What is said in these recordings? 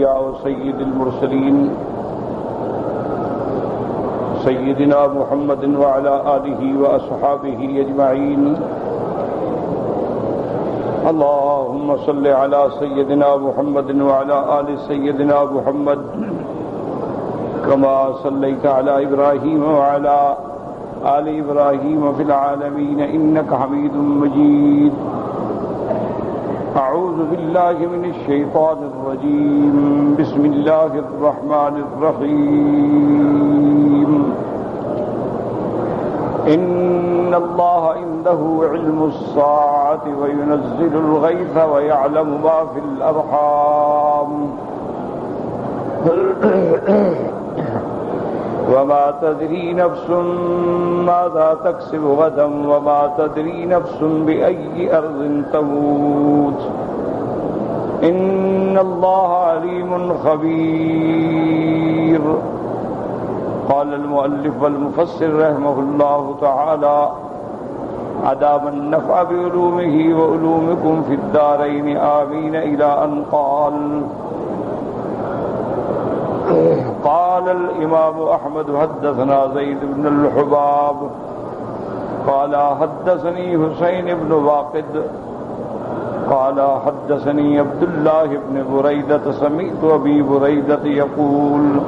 الأنبياء وسيد المرسلين سيدنا محمد وعلى آله وأصحابه أجمعين اللهم صل على سيدنا محمد وعلى آل سيدنا محمد كما صليت على إبراهيم وعلى آل إبراهيم في العالمين إنك حميد مجيد أعوذ بالله من الشيطان الرجيم بسم الله الرحمن الرحيم إن الله عنده علم الساعة وينزل الغيث ويعلم ما في الأرحام وما تدري نفس ماذا تكسب غدا وما تدري نفس بأي أرض تموت إن الله عليم خبير. قال المؤلف والمفسر رحمه الله تعالى أدام النفع بعلومه وعلومكم في الدارين آمين إلى أن قال الإمام أحمد حدثنا زيد بن الحباب قال حدثني حسين بن واقد قال حدثني عبد الله بن بريدة سمعت أبي بريدة يقول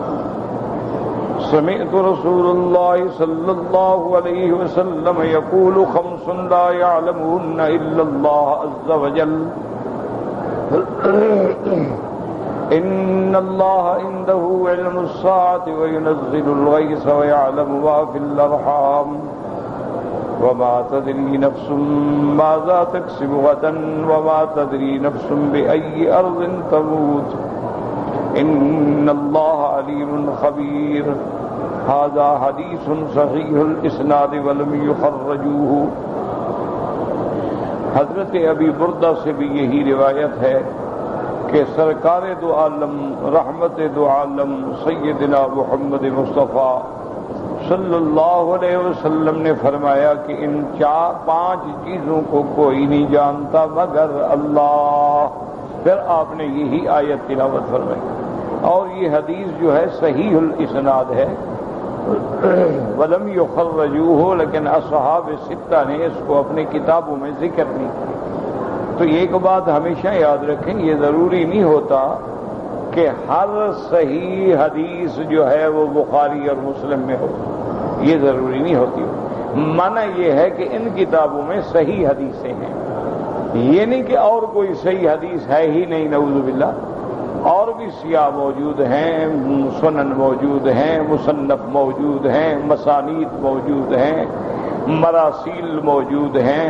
سمعت رسول الله صلى الله عليه وسلم يقول خمس لا يعلمهن إلا الله عز وجل إن الله عنده علم الساعة وينزل الغيث ويعلم ما في الأرحام وما تدري نفس ماذا تكسب غدا وما تدري نفس بأي أرض تموت إن الله عليم خبير. هذا حديث صحيح الإسناد ولم يخرجوه. حضرت ابی بردہ سے بھی یہی روایت ہے کہ سرکار دو عالم رحمت دو عالم سیدنا محمد مصطفیٰ صلی اللہ علیہ وسلم نے فرمایا کہ ان پانچ چیزوں کو کوئی نہیں جانتا مگر اللہ. پھر آپ نے یہی آیت تلاوت فرمائی اور یہ حدیث جو ہے صحیح الاسناد ہے ولم یخرجوہ لیکن اصحاب ستہ نے اس کو اپنی کتابوں میں ذکر نہیں کیا. تو ایک بات ہمیشہ یاد رکھیں یہ ضروری نہیں ہوتا کہ ہر صحیح حدیث جو ہے وہ بخاری اور مسلم میں ہو. یہ ضروری نہیں ہوتی. معنی یہ ہے کہ ان کتابوں میں صحیح حدیثیں ہیں. یہ نہیں کہ اور کوئی صحیح حدیث ہے ہی نہیں نعوذ باللہ. اور بھی سیاح موجود ہیں سنن موجود ہیں مصنف موجود ہیں مسانید موجود ہیں مراسیل موجود ہیں.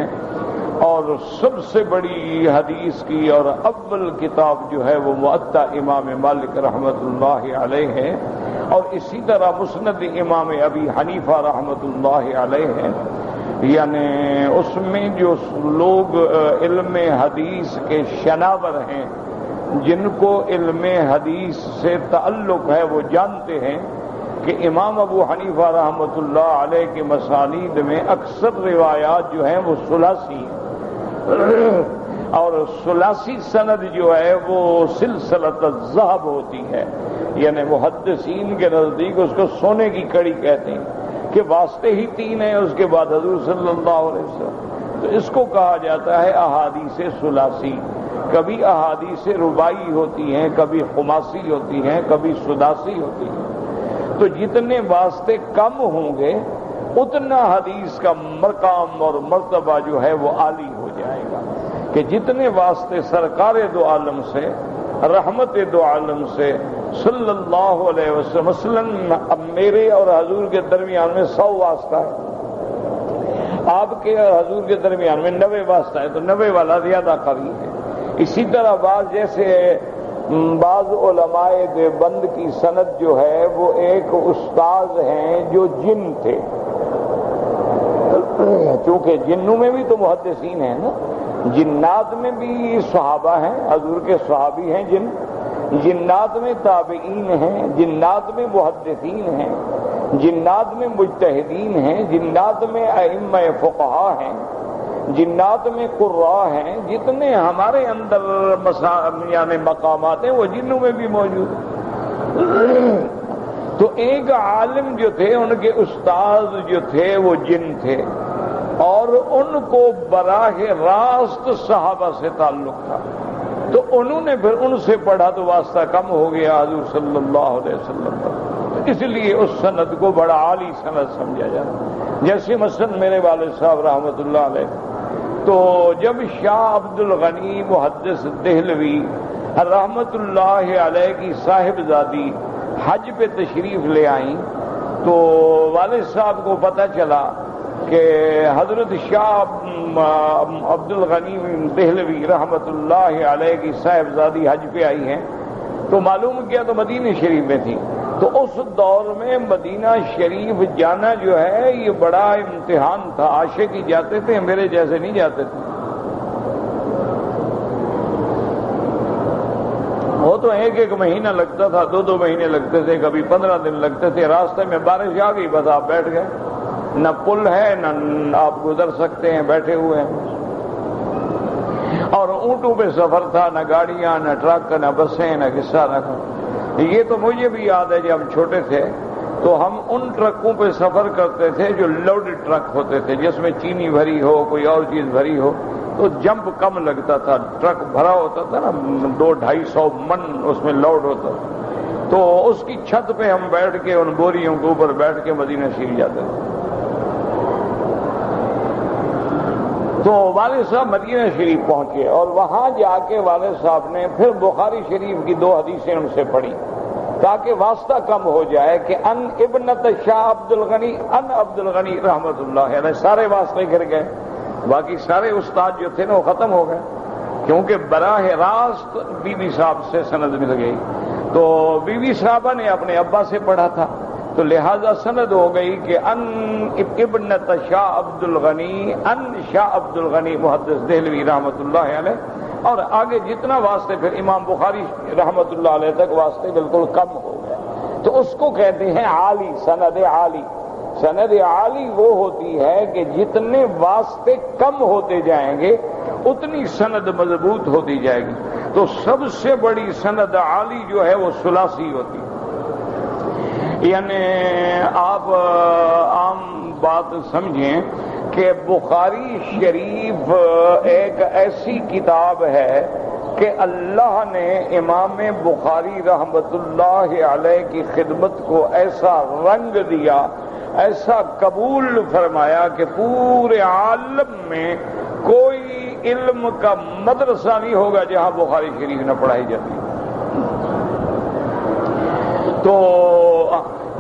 اور سب سے بڑی حدیث کی اور اول کتاب جو ہے وہ موطا امام مالک رحمۃ اللہ علیہ ہے اور اسی طرح مسند امام ابی حنیفہ رحمۃ اللہ علیہ ہے. یعنی اس میں جو لوگ علم حدیث کے شناور ہیں جن کو علم حدیث سے تعلق ہے وہ جانتے ہیں کہ امام ابو حنیفہ رحمۃ اللہ علیہ کے مسانید میں اکثر روایات جو ہیں وہ ثلاثی ہیں اور ثلاثی سند جو ہے وہ سلسلۃ الذہب ہوتی ہے. یعنی محدثین کے نزدیک اس کو سونے کی کڑی کہتے ہیں کہ واسطے ہی تین ہیں اس کے بعد حضور صلی اللہ علیہ وسلم. تو اس کو کہا جاتا ہے احادیث ثلاثی. کبھی احادیث رباعی ہوتی ہیں کبھی خماسی ہوتی ہیں کبھی سداسی ہوتی ہیں. تو جتنے واسطے کم ہوں گے اتنا حدیث کا مقام اور مرتبہ جو ہے وہ عالی ہو جائے گا. کہ جتنے واسطے سرکار دو عالم سے رحمت دو عالم سے صلی اللہ علیہ وسلم مثلا اب میرے اور حضور کے درمیان میں 100 واسطہ ہے آپ کے اور حضور کے درمیان میں 90 واسطہ ہے تو 90 والا زیادہ قوی ہے. اسی طرح بعض علماء دیوبند کی سند جو ہے وہ ایک استاد ہیں جو جن تھے چونکہ جنوں میں بھی تو محدثین ہیں نا. جنات میں بھی صحابہ ہیں حضور کے صحابی ہیں جنات میں تابعین ہیں جنات میں محدثین ہیں جنات میں مجتہدین ہیں جنات میں ائمہ فقہا ہیں جنات میں قراء ہیں، جتنے ہمارے اندر یعنی مقامات ہیں وہ جنوں میں بھی موجود ہیں۔ تو ایک عالم جو تھے، ان کے استاد جو تھے وہ جن تھے، اور ان کو براہ راست صحابہ سے تعلق تھا، تو انہوں نے پھر ان سے پڑھا تو واسطہ کم ہو گیا حضور صلی اللہ علیہ وسلم پر، تو اس لیے اس سند کو بڑا عالی سند سمجھا جاتا۔ جیسے مثلا میرے والد صاحب رحمۃ اللہ علیہ، تو جب شاہ عبد الغنی محدث دہلوی رحمۃ اللہ علیہ کی صاحبزادی حج پہ تشریف لے آئیں، تو والد صاحب کو پتہ چلا کہ حضرت شاہ عبد الغنی دہلوی رحمۃ اللہ علیہ کی صاحبزادی حج پہ آئی ہیں، تو معلوم کیا تو مدینہ شریف میں تھی۔ تو اس دور میں مدینہ شریف جانا جو ہے یہ بڑا امتحان تھا، عاشق ہی جاتے تھے، میرے جیسے نہیں جاتے تھے۔ وہ تو ایک ایک مہینہ لگتا تھا، دو دو مہینے لگتے تھے، کبھی 15 دن لگتے تھے، راستے میں بارش آ گئی بس آپ بیٹھ گئے، نہ پل ہے نہ آپ گزر سکتے ہیں، بیٹھے ہوئے ہیں۔ اور اونٹوں پہ سفر تھا، نہ گاڑیاں نہ ٹرک نہ بسیں نہ قصہ نہ۔ یہ تو مجھے بھی یاد ہے جب ہم چھوٹے تھے تو ہم ان ٹرکوں پہ سفر کرتے تھے جو لوڈڈ ٹرک ہوتے تھے، جس میں چینی بھری ہو، کوئی اور چیز بھری ہو، تو جمپ کم لگتا تھا، ٹرک بھرا ہوتا تھا نا، 200-250 من اس میں لوڈ ہوتا تھا، تو اس کی چھت پہ ہم بیٹھ کے ان بوریوں کے اوپر بیٹھ کے مدینہ شریف جاتے تھے۔ تو والد صاحب مدینہ شریف پہنچے، اور وہاں جا کے والد صاحب نے پھر بخاری شریف کی 2 حدیثیں ان سے پڑھی تاکہ واسطہ کم ہو جائے کہ ان ابنت شاہ عبد الغنی ان عبد الغنی رحمۃ اللہ علیہ، سارے واسطے گر گئے، باقی سارے استاد جو تھے نا وہ ختم ہو گئے، کیونکہ براہ راست بی بی صاحب سے سند مل گئی۔ تو بی بی صاحبہ نے اپنے ابا سے پڑھا تھا، تو لہذا سند ہو گئی کہ ان ابنت شاہ عبد الغنی ان شاہ عبد الغنی محدث دہلوی رحمۃ اللہ علیہ، اور آگے جتنا واسطے پھر امام بخاری رحمۃ اللہ علیہ تک واسطے بالکل کم ہو گئے، تو اس کو کہتے ہیں عالی، سند عالی۔ سند عالی وہ ہوتی ہے کہ جتنے واسطے کم ہوتے جائیں گے اتنی سند مضبوط ہوتی جائے گی۔ تو سب سے بڑی سند عالی جو ہے وہ ثلاثی ہوتی ہے، یعنی آپ عام بات سمجھیں کہ بخاری شریف ایک ایسی کتاب ہے کہ اللہ نے امام بخاری رحمت اللہ علیہ کی خدمت کو ایسا رنگ دیا، ایسا قبول فرمایا کہ پورے عالم میں کوئی علم کا مدرسہ نہیں ہوگا جہاں بخاری شریف نہ پڑھائی جاتی۔ تو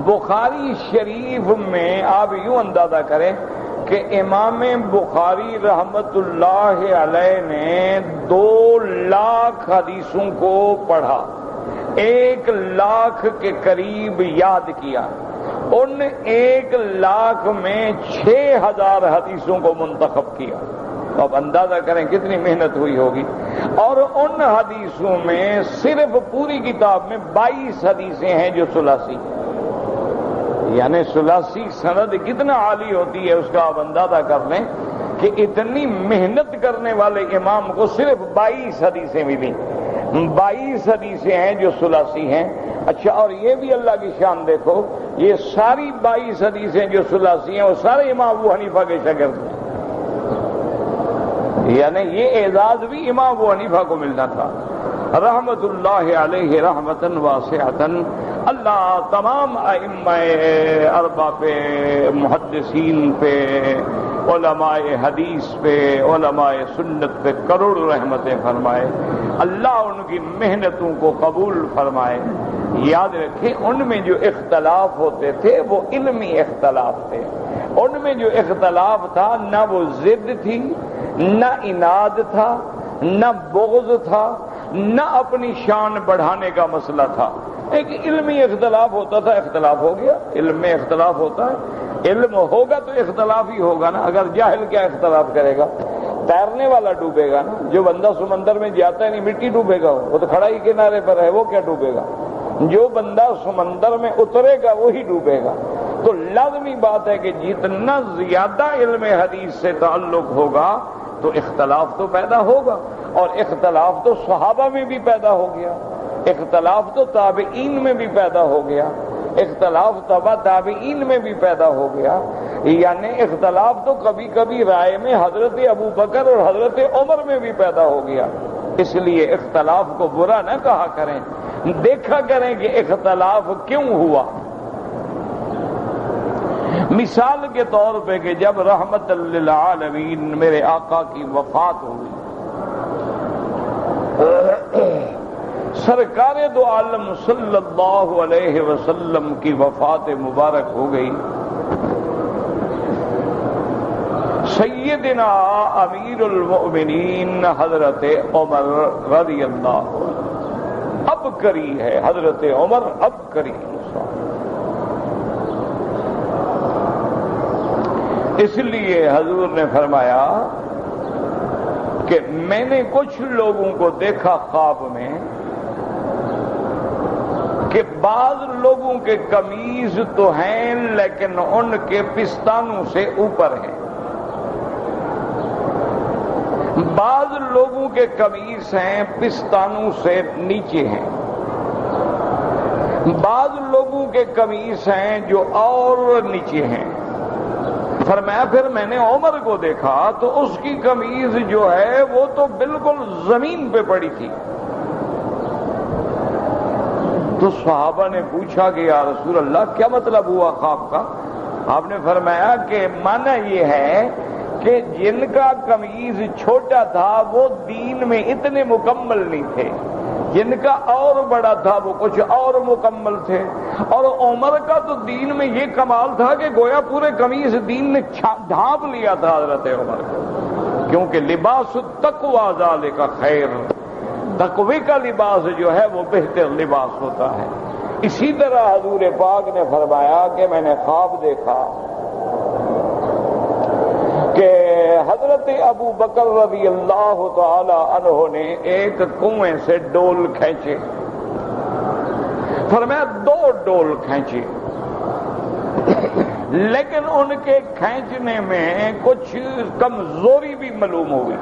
بخاری شریف میں آپ یوں اندازہ کریں کہ امام بخاری رحمت اللہ علیہ نے 2 لاکھ حدیثوں کو پڑھا، 1 لاکھ کے قریب یاد کیا، ان 1 لاکھ میں 6000 حدیثوں کو منتخب کیا۔ اب اندازہ کریں کتنی محنت ہوئی ہوگی، اور ان حدیثوں میں صرف پوری کتاب میں 22 حدیثیں ہیں جو ثلاثی ہیں، یعنی ثلاثی سند کتنا عالی ہوتی ہے اس کا آپ اندازہ کر لیں کہ اتنی محنت کرنے والے امام کو صرف 22 حدیثیں ملی، 22 حدیثیں ہیں جو ثلاثی ہیں۔ اچھا، اور یہ بھی اللہ کی شان دیکھو، یہ ساری 22 حدیثیں جو ثلاثی ہیں وہ سارے امام ابو حنیفہ کے شاگرد ہیں، یعنی یہ اعزاز بھی امام ابو حنیفہ کو ملنا تھا رحمت اللہ علیہ رحمتاً واسعتاً۔ اللہ تمام ائمہ اربعہ پہ، محدثین پہ، علماء حدیث پہ، علماء سنت پہ کروڑ رحمتیں فرمائے، اللہ ان کی محنتوں کو قبول فرمائے۔ یاد رکھیں ان میں جو اختلاف ہوتے تھے وہ علمی اختلاف تھے، ان میں جو اختلاف تھا نہ وہ ضد تھی، نہ اناد تھا، نہ بغض تھا، نہ اپنی شان بڑھانے کا مسئلہ تھا، ایک علمی اختلاف ہوتا تھا، اختلاف ہو گیا، علم میں اختلاف ہوتا ہے، علم ہوگا تو اختلاف ہی ہوگا نا، اگر جاہل کیا اختلاف کرے گا؟ تیرنے والا ڈوبے گا نا، جو بندہ سمندر میں جاتا ہے نہیں مٹی ڈوبے گا، وہ تو کھڑا ہی کنارے پر ہے، وہ کیا ڈوبے گا؟ جو بندہ سمندر میں اترے گا وہی ڈوبے گا، تو لازمی بات ہے کہ جتنا زیادہ علم حدیث سے تعلق ہوگا تو اختلاف تو پیدا ہوگا، اور اختلاف تو صحابہ میں بھی پیدا ہو گیا، اختلاف تو تابعین میں بھی پیدا ہو گیا، اختلاف تبع تابعین میں بھی پیدا ہو گیا، یعنی اختلاف تو کبھی کبھی رائے میں حضرت ابو بکر اور حضرت عمر میں بھی پیدا ہو گیا۔ اس لیے اختلاف کو برا نہ کہا کریں، دیکھا کریں کہ اختلاف کیوں ہوا۔ مثال کے طور پہ کہ جب رحمت للعالمین میرے آقا کی وفات ہوئی، سرکار دو عالم صلی اللہ علیہ وسلم کی وفات مبارک ہو گئی، سیدنا امیر المؤمنین حضرت عمر رضی اللہ عنہ اب کری ہے، حضرت عمر اب کری۔ اس لیے حضور نے فرمایا کہ میں نے کچھ لوگوں کو دیکھا خواب میں کہ بعض لوگوں کے قمیض تو ہیں لیکن ان کے پستانوں سے اوپر ہیں، بعض لوگوں کے قمیص ہیں پستانوں سے نیچے ہیں، بعض لوگوں کے قمیص ہیں جو اور نیچے ہیں۔ فرمایا پھر میں نے عمر کو دیکھا تو اس کی قمیض جو ہے وہ تو بالکل زمین پہ پڑی تھی۔ تو صحابہ نے پوچھا کہ یا رسول اللہ کیا مطلب ہوا خواب کا؟ آپ نے فرمایا کہ معنی یہ ہے کہ جن کا قمیض چھوٹا تھا وہ دین میں اتنے مکمل نہیں تھے، جن کا اور بڑا تھا وہ کچھ اور مکمل تھے، اور عمر کا تو دین میں یہ کمال تھا کہ گویا پورے قمیض دین نے ڈھانپ لیا تھا حضرت عمر کو، کیونکہ لباس التقوی ذالک خیر، تقوی کا لباس جو ہے وہ بہتر لباس ہوتا ہے۔ اسی طرح حضور پاک نے فرمایا کہ میں نے خواب دیکھا کہ حضرت ابو بکر رضی اللہ تعالی عنہ نے ایک کنویں سے ڈول کھینچے، فرمایا 2 ڈول کھینچے، لیکن ان کے کھینچنے میں کچھ کمزوری بھی معلوم ہوئی،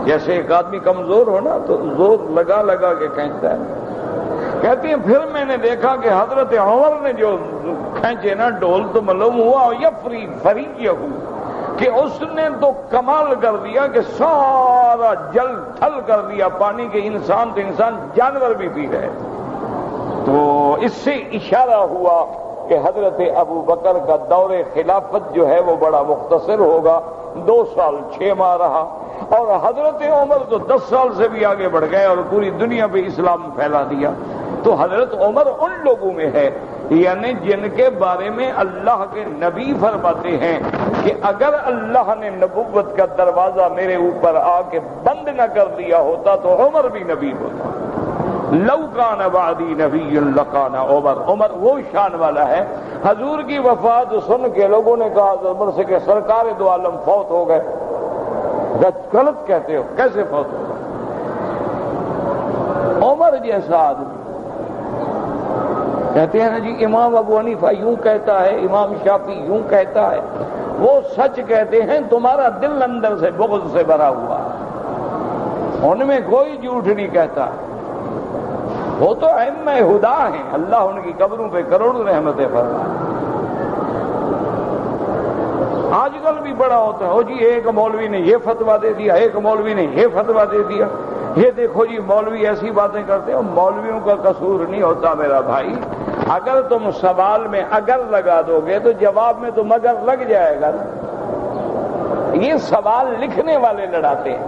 جیسے ایک آدمی کمزور ہو نا تو زور لگا لگا کے کھینچتا ہے۔ کہتے ہیں پھر میں نے دیکھا کہ حضرت عمر نے جو کھینچے نا ڈول تو معلوم ہوا یفری فریقہ کہ اس نے تو کمال کر دیا کہ سارا جل تھل کر دیا پانی کے، انسان تو انسان جانور بھی پی گئے۔ تو اس سے اشارہ ہوا کہ حضرت ابو بکر کا دور خلافت جو ہے وہ بڑا مختصر ہوگا، 2 سال 6 ماہ رہا، اور حضرت عمر تو 10 سال سے بھی آگے بڑھ گئے اور پوری دنیا پہ اسلام پھیلا دیا۔ تو حضرت عمر ان لوگوں میں ہے یعنی جن کے بارے میں اللہ کے نبی فرماتے ہیں کہ اگر اللہ نے نبوت کا دروازہ میرے اوپر آ کے بند نہ کر دیا ہوتا تو عمر بھی نبی ہوتا۔ لو کان بعدی نبی لکان عمر، عمر وہ شان والا ہے۔ حضور کی وفات سن کے لوگوں نے کہا عمر سے کہ سرکار دو عالم فوت ہو گئے۔ غلط کہتے ہو، کیسے فوت ہو گئے؟ عمر جیسا آدمی، کہتے ہیں نا جی امام ابو حنیفہ یوں کہتا ہے، امام شافعی یوں کہتا ہے، وہ سچ کہتے ہیں، تمہارا دل اندر سے بغض سے بھرا ہوا ہے، ان میں کوئی جھوٹ نہیں کہتا، وہ تو ائمہ ہدا ہیں، اللہ ان کی قبروں پہ کروڑوں رحمتیں فرمائے۔ آج کل بھی بڑا ہوتا ہے، جی ایک مولوی نے یہ فتویٰ دے دیا، ایک مولوی نے یہ فتویٰ دے دیا، یہ دیکھو جی مولوی ایسی باتیں کرتے ہیں۔ مولویوں کا قصور نہیں ہوتا میرا بھائی، اگر تم سوال میں اگر لگا دو گے تو جواب میں تو مگر لگ جائے گا نا۔ یہ سوال لکھنے والے لڑاتے ہیں،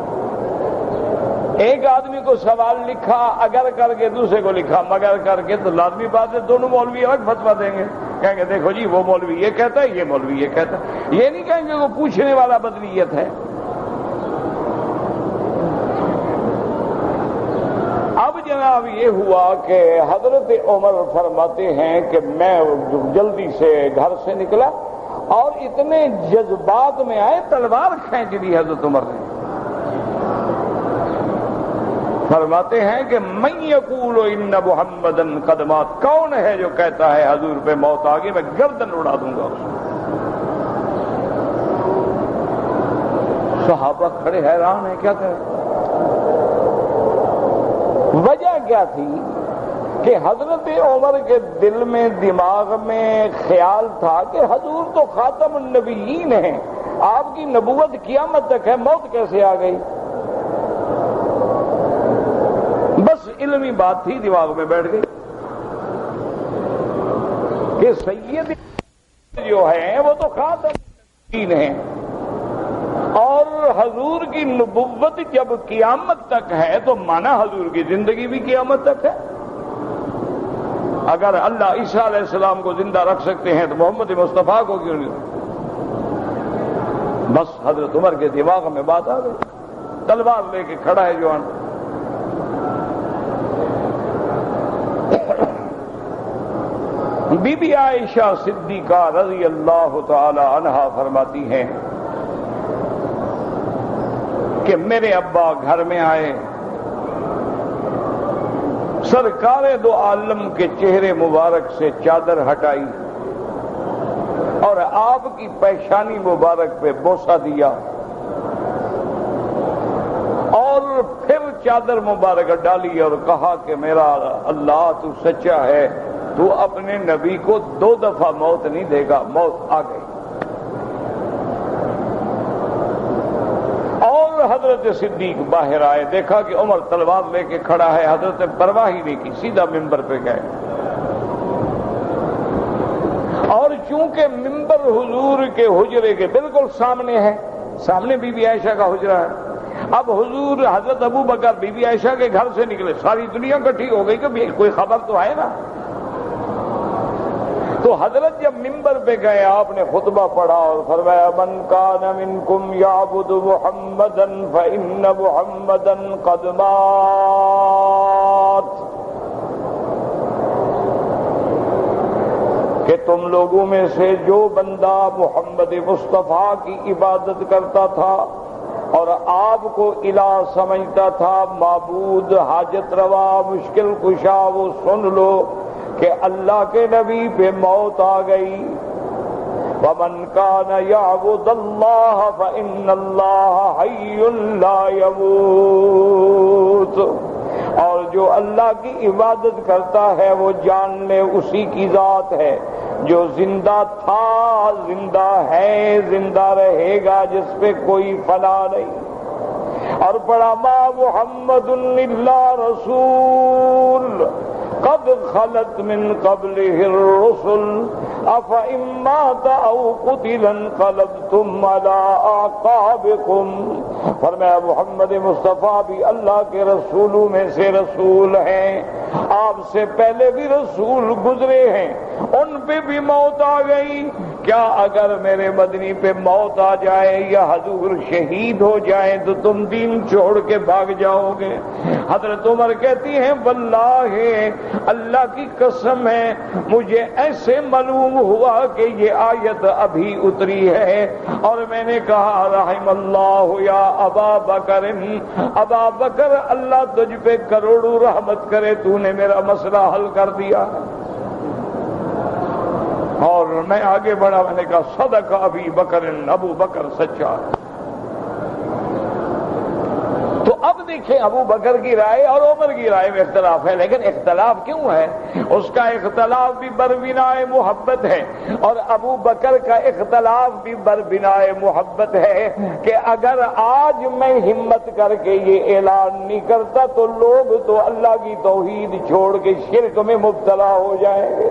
ایک آدمی کو سوال لکھا اگر کر کے، دوسرے کو لکھا مگر کر کے، تو لازمی بات ہے دونوں مولوی الگ فتویٰ دیں گے، کہیں گے دیکھو جی وہ مولوی یہ کہتا ہے، یہ مولوی یہ کہتا ہے، یہ نہیں کہیں گے وہ پوچھنے والا بدنیت ہے۔ اب جناب یہ ہوا کہ حضرت عمر فرماتے ہیں کہ میں جلدی سے گھر سے نکلا اور اتنے جذبات میں آئے تلوار کھینچ دی حضرت عمر نے، فرماتے ہیں کہ من یقول ان محمدن قد مات، کون ہے جو کہتا ہے حضور پہ موت آ گئی، میں گردن اڑا دوں گا اس کو۔ صحابہ کھڑے حیران ہیں، کیا کریں؟ وجہ کیا تھی کہ حضرت عمر کے دل میں دماغ میں خیال تھا کہ حضور تو خاتم النبیین ہیں، آپ کی نبوت قیامت تک ہے، موت کیسے آ گئی؟ بس علمی بات تھی، دماغ میں بیٹھ گئی کہ سید جو ہیں وہ تو خاتم النبیین ہیں، اور حضور کی نبوت جب قیامت تک ہے تو مانا حضور کی زندگی بھی قیامت تک ہے۔ اگر اللہ عیسیٰ علیہ السلام کو زندہ رکھ سکتے ہیں تو محمد مصطفیٰ کو کیوں نہیں؟ بس حضرت عمر کے دماغ میں بات آ گئی، تلوار لے کے کھڑا ہے جوان۔ بی بی عائشہ صدیقہ رضی اللہ تعالی عنہا فرماتی ہیں کہ میرے ابا گھر میں آئے، سرکار دو عالم کے چہرے مبارک سے چادر ہٹائی اور آپ کی پیشانی مبارک پہ بوسہ دیا، اور پھر چادر مبارک ڈالی اور کہا کہ میرا اللہ تو سچا ہے، تو اپنے نبی کو 2 دفعہ موت نہیں دے گا، موت آ گئی۔ حضرت صدیق باہر آئے، دیکھا کہ عمر تلوار لے کے کھڑا ہے، حضرت نے پرواہ ہی نہیں کی، سیدھا ممبر پہ گئے۔ اور چونکہ ممبر حضور کے حجرے کے بالکل سامنے ہے، سامنے بی بی عائشہ کا حجرہ ہے، اب حضور حضرت ابو بکر بی بی عائشہ کے گھر سے نکلے، ساری دنیا اکٹھی ہو گئی کہ کوئی خبر تو ہے نا۔ تو حضرت جب ممبر پہ گئے، آپ نے خطبہ پڑھا اور فرمایا من کان منکم یعبد محمدا فإن محمدا قد مات، کہ تم لوگوں میں سے جو بندہ محمد مصطفیٰ کی عبادت کرتا تھا اور آپ کو الہ سمجھتا تھا، معبود، حاجت روا، مشکل کشا، وہ سن لو کہ اللہ کے نبی پہ موت آ گئی۔ وَمَنْ كَانَ يَعْبُدَ اللَّهَ فَإِنَّ اللَّهَ حَيٌّ لَا يَمُوتُ، اور جو اللہ کی عبادت کرتا ہے وہ جان لے اسی کی ذات ہے جو زندہ تھا، زندہ ہے، زندہ رہے گا، جس پہ کوئی فنا نہیں۔ اور پڑھا ما محمد الا رسول قد خلت من قبله الرسل افإن مات او قتل انقلبتم على اعقابكم۔ فرمایا محمد مصطفیٰ بھی اللہ کے رسولوں میں سے رسول ہیں، آپ سے پہلے بھی رسول گزرے ہیں، ان پہ بھی موت آ گئی، کیا اگر میرے مدنی پہ موت آ جائے یا حضور شہید ہو جائیں تو تم دین چھوڑ کے بھاگ جاؤ گے؟ حضرت عمر کہتی ہیں واللہ اللہ کی قسم ہے مجھے ایسے معلوم ہوا کہ یہ آیت ابھی اتری ہے، اور میں نے کہا رحم اللہ یا ابا بکر، ابا بکر اللہ تجھ پہ کروڑوں رحمت کرے، تو نے میرا مسئلہ حل کر دیا۔ اور میں آگے بڑھا، میں نے کہا صدق ابی بکر، ابو بکر سچا۔ تو اب دیکھیں ابو بکر کی رائے اور عمر کی رائے میں اختلاف ہے، لیکن اختلاف کیوں ہے؟ اس کا اختلاف بھی بربنائے محبت ہے، اور ابو بکر کا اختلاف بھی بربنائے محبت ہے کہ اگر آج میں ہمت کر کے یہ اعلان نہیں کرتا تو لوگ تو اللہ کی توحید چھوڑ کے شرک میں مبتلا ہو جائیں گے،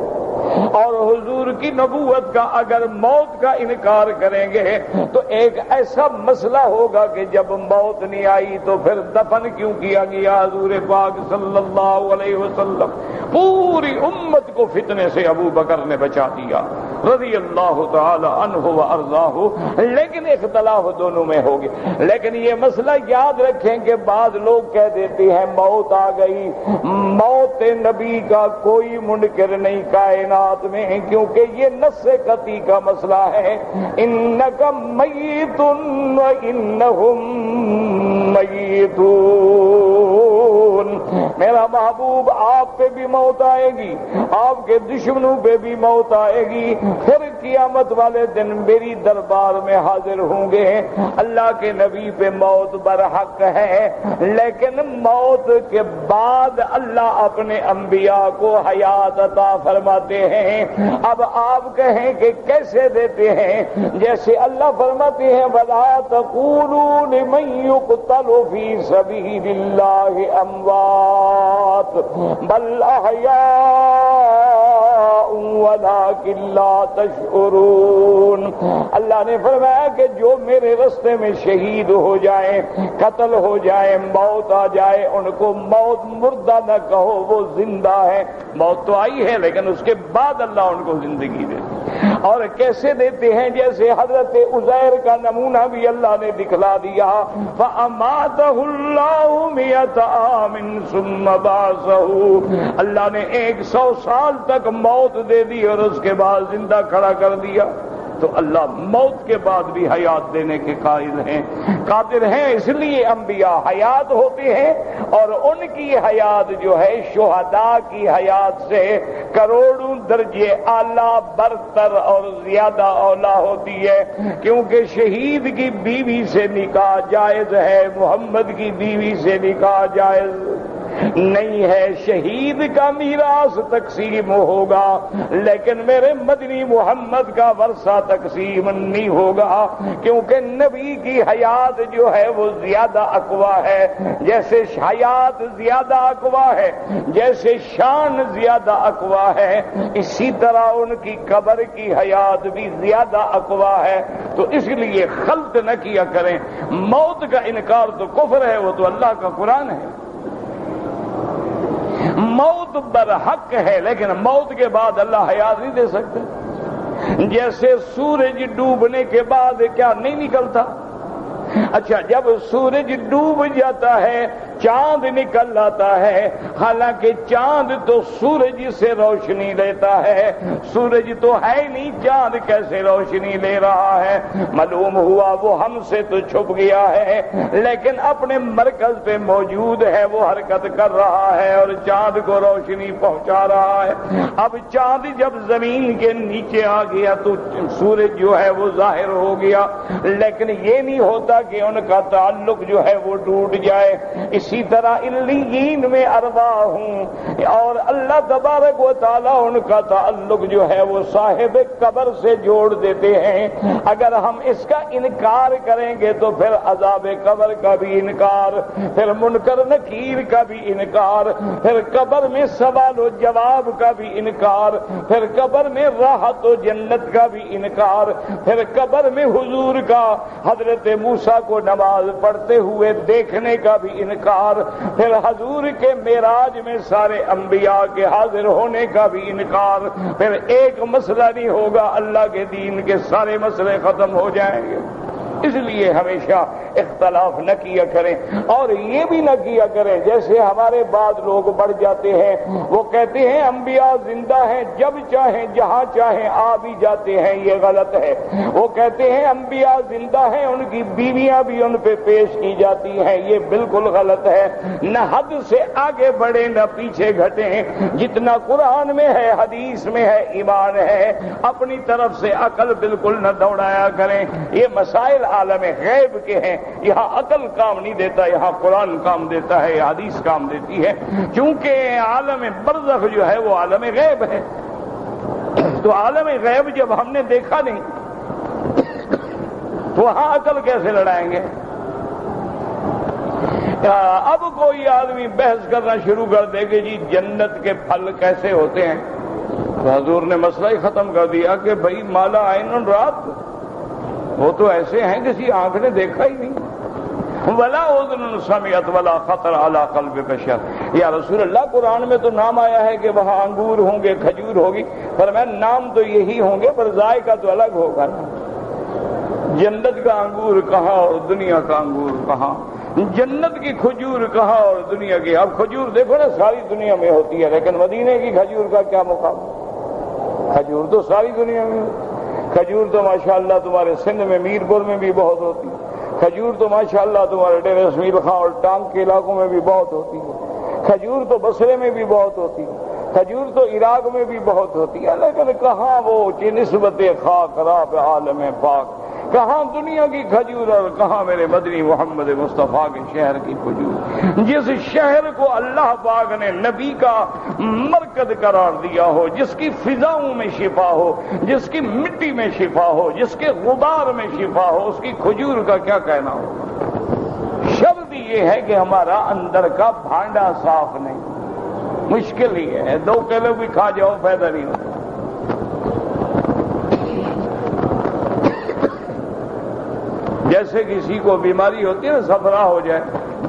اور حضور کی نبوت کا اگر موت کا انکار کریں گے تو ایک ایسا مسئلہ ہوگا کہ جب موت نہیں آئی تو پھر دفن کیوں کیا گیا حضور پاک صلی اللہ علیہ وسلم؟ پوری امت کو فتنے سے ابو بکر نے بچا دیا رضی اللہ تعالی عنہ وارضاہ، لیکن اختلاف دونوں میں ہوگی۔ لیکن یہ مسئلہ یاد رکھیں کہ بعض لوگ کہہ دیتے ہیں موت آ گئی، موت نبی کا کوئی منکر نہیں کائنات میں، کیونکہ یہ نص قطعی کا مسئلہ ہے، انک میت وانہم میتون۔ میرا محبوب آپ پہ بھی موت آئے گی، آپ کے دشمنوں پہ بھی موت آئے گی، پھر قیامت والے دن میری دربار میں حاضر ہوں گے۔ اللہ کے نبی پہ موت برحق ہے، لیکن موت کے بعد اللہ اپنے انبیاء کو حیات عطا فرماتے ہیں۔ اب آپ کہیں کہ کیسے دیتے ہیں؟ جیسے اللہ فرماتے ہیں وَلَا تَقُولُوا لِمَن يُقْتَلُ فِي سَبِيلِ اللَّهِ أَمْوَاتٌ بَلْ أَحْيَاءٌ وَلَٰكِن لَّا تَشْعُرُونَ۔ اللہ نے فرمایا کہ جو میرے راستے میں شہید ہو جائیں، قتل ہو جائیں، موت آ جائے، ان کو موت مردہ نہ کہو، وہ زندہ ہے۔ موت تو آئی ہے لیکن اس کے بعد اللہ ان کو زندگی دے۔ اور کیسے دیتے ہیں؟ جیسے حضرت عزیر کا نمونہ بھی اللہ نے دکھلا دیا، فَأَمَاتَهُ اللَّهُ مِئَةَ عَامٍ ثُمَّ بَعَثَهُ، اللہ نے 100 سال تک موت دے دی اور اس کے بعد زندہ کھڑا کر دیا۔ تو اللہ موت کے بعد بھی حیات دینے کے قائل ہیں، قادر ہیں، اس لیے انبیاء حیات ہوتے ہیں، اور ان کی حیات جو ہے شہداء کی حیات سے کروڑوں درجے اعلیٰ، برتر اور زیادہ اولا ہوتی ہے، کیونکہ شہید کی بیوی سے نکاح جائز ہے، محمد کی بیوی سے نکاح جائز نہیں ہے۔ شہید کا میراث تقسیم ہوگا لیکن میرے مدنی محمد کا ورثہ تقسیم نہیں ہوگا، کیونکہ نبی کی حیات جو ہے وہ زیادہ اقوا ہے۔ جیسے حیات زیادہ اقوا ہے، جیسے شان زیادہ اقوا ہے، اسی طرح ان کی قبر کی حیات بھی زیادہ اقوا ہے۔ تو اس لیے خلط نہ کیا کریں۔ موت کا انکار تو کفر ہے، وہ تو اللہ کا قرآن ہے۔ موت برحق ہے لیکن موت کے بعد اللہ حیات نہیں دے سکتے۔ جیسے سورج ڈوبنے کے بعد کیا نہیں نکلتا؟ اچھا، جب سورج ڈوب جاتا ہے چاند نکل آتا ہے، حالانکہ چاند تو سورج سے روشنی لیتا ہے، سورج تو ہے نہیں، چاند کیسے روشنی لے رہا ہے؟ معلوم ہوا وہ ہم سے تو چھپ گیا ہے لیکن اپنے مرکز پہ موجود ہے، وہ حرکت کر رہا ہے اور چاند کو روشنی پہنچا رہا ہے۔ اب چاند جب زمین کے نیچے آ گیا تو سورج جو ہے وہ ظاہر ہو گیا، لیکن یہ نہیں ہوتا کہ ان کا تعلق جو ہے وہ ٹوٹ جائے۔ اسی طرح علیین میں ارواح ہوں اور اللہ تبارک و تعالیٰ ان کا تعلق جو ہے وہ صاحب قبر سے جوڑ دیتے ہیں۔ اگر ہم اس کا انکار کریں گے تو پھر عذاب قبر کا بھی انکار، پھر منکر نکیر کا بھی انکار، پھر قبر میں سوال و جواب کا بھی انکار، پھر قبر میں راحت و جنت کا بھی انکار، پھر قبر میں حضور کا حضرت موسیٰ کو نماز پڑھتے ہوئے دیکھنے کا بھی انکار، پھر حضور کے معراج میں سارے انبیاء کے حاضر ہونے کا بھی انکار، پھر ایک مسئلہ نہیں ہوگا، اللہ کے دین کے سارے مسئلے ختم ہو جائیں گے۔ اس لیے ہمیشہ اختلاف نہ کیا کریں، اور یہ بھی نہ کیا کریں جیسے ہمارے بعض لوگ بڑھ جاتے ہیں، وہ کہتے ہیں انبیاء زندہ ہیں، جب چاہیں جہاں چاہیں آ بھی جاتے ہیں، یہ غلط ہے۔ وہ کہتے ہیں انبیاء زندہ ہیں، ان کی بیویاں بھی ان پہ پیش کی جاتی ہیں، یہ بالکل غلط ہے۔ نہ حد سے آگے بڑھیں نہ پیچھے گھٹیں، جتنا قرآن میں ہے، حدیث میں ہے، ایمان ہے، اپنی طرف سے عقل بالکل نہ دوڑایا کریں۔ یہ مسائل عالم غیب کے ہیں، یہاں عقل کام نہیں دیتا، یہاں قرآن کام دیتا ہے، حدیث کام دیتی ہے، کیونکہ عالم برزخ جو ہے وہ عالم غیب ہے۔ تو عالم غیب جب ہم نے دیکھا نہیں تو وہاں عقل کیسے لڑائیں گے؟ اب کوئی آدمی بحث کرنا شروع کر دے کہ جی جنت کے پھل کیسے ہوتے ہیں، تو حضور نے مسئلہ ہی ختم کر دیا کہ بھائی مالا عین رات، وہ تو ایسے ہیں کسی آنکھ نے دیکھا ہی نہیں، ولا اذن سمعت ولا خطر علی قلب بشر۔ یا رسول اللہ قرآن میں تو نام آیا ہے کہ وہاں انگور ہوں گے، کھجور ہوگی، فرمایا نام تو یہی ہوں گے پر ذائقہ تو الگ ہوگا نا۔ جنت کا انگور کہاں اور دنیا کا انگور کہاں، جنت کی کھجور کہاں اور دنیا کی۔ اب کھجور دیکھو نا ساری دنیا میں ہوتی ہے، لیکن مدینے کی کھجور کا کیا مقابلہ؟ کھجور تو ساری دنیا میں ہوتی ہے، کھجور تو ماشاءاللہ تمہارے سندھ میں میر پور میں بھی بہت ہوتی ہے، کھجور تو ماشاءاللہ تمہارے ڈیرے اسمیل خاں اور ٹانگ کے علاقوں میں بھی بہت ہوتی ہے، کھجور تو بصرے میں بھی بہت ہوتی ہے، کھجور تو عراق میں بھی بہت ہوتی ہے، لیکن کہاں وہ نسبت خاک راب عالم پاک، کہاں دنیا کی کھجور اور کہاں میرے مدنی محمد مصطفیٰ کے شہر کی کھجور، جس شہر کو اللہ پاک نے نبی کا مرکز قرار دیا ہو، جس کی فضاؤں میں شفا ہو، جس کی مٹی میں شفا ہو، جس کے غبار میں شفا ہو، اس کی کھجور کا کیا کہنا ہو؟ شرط یہ ہے کہ ہمارا اندر کا بھانڈا صاف نہیں، مشکل ہی ہے، 2 کلو بھی کھا جاؤ فائدہ نہیں ہوتا۔ جیسے کسی کو بیماری ہوتی ہے نا، صفرا ہو جائے،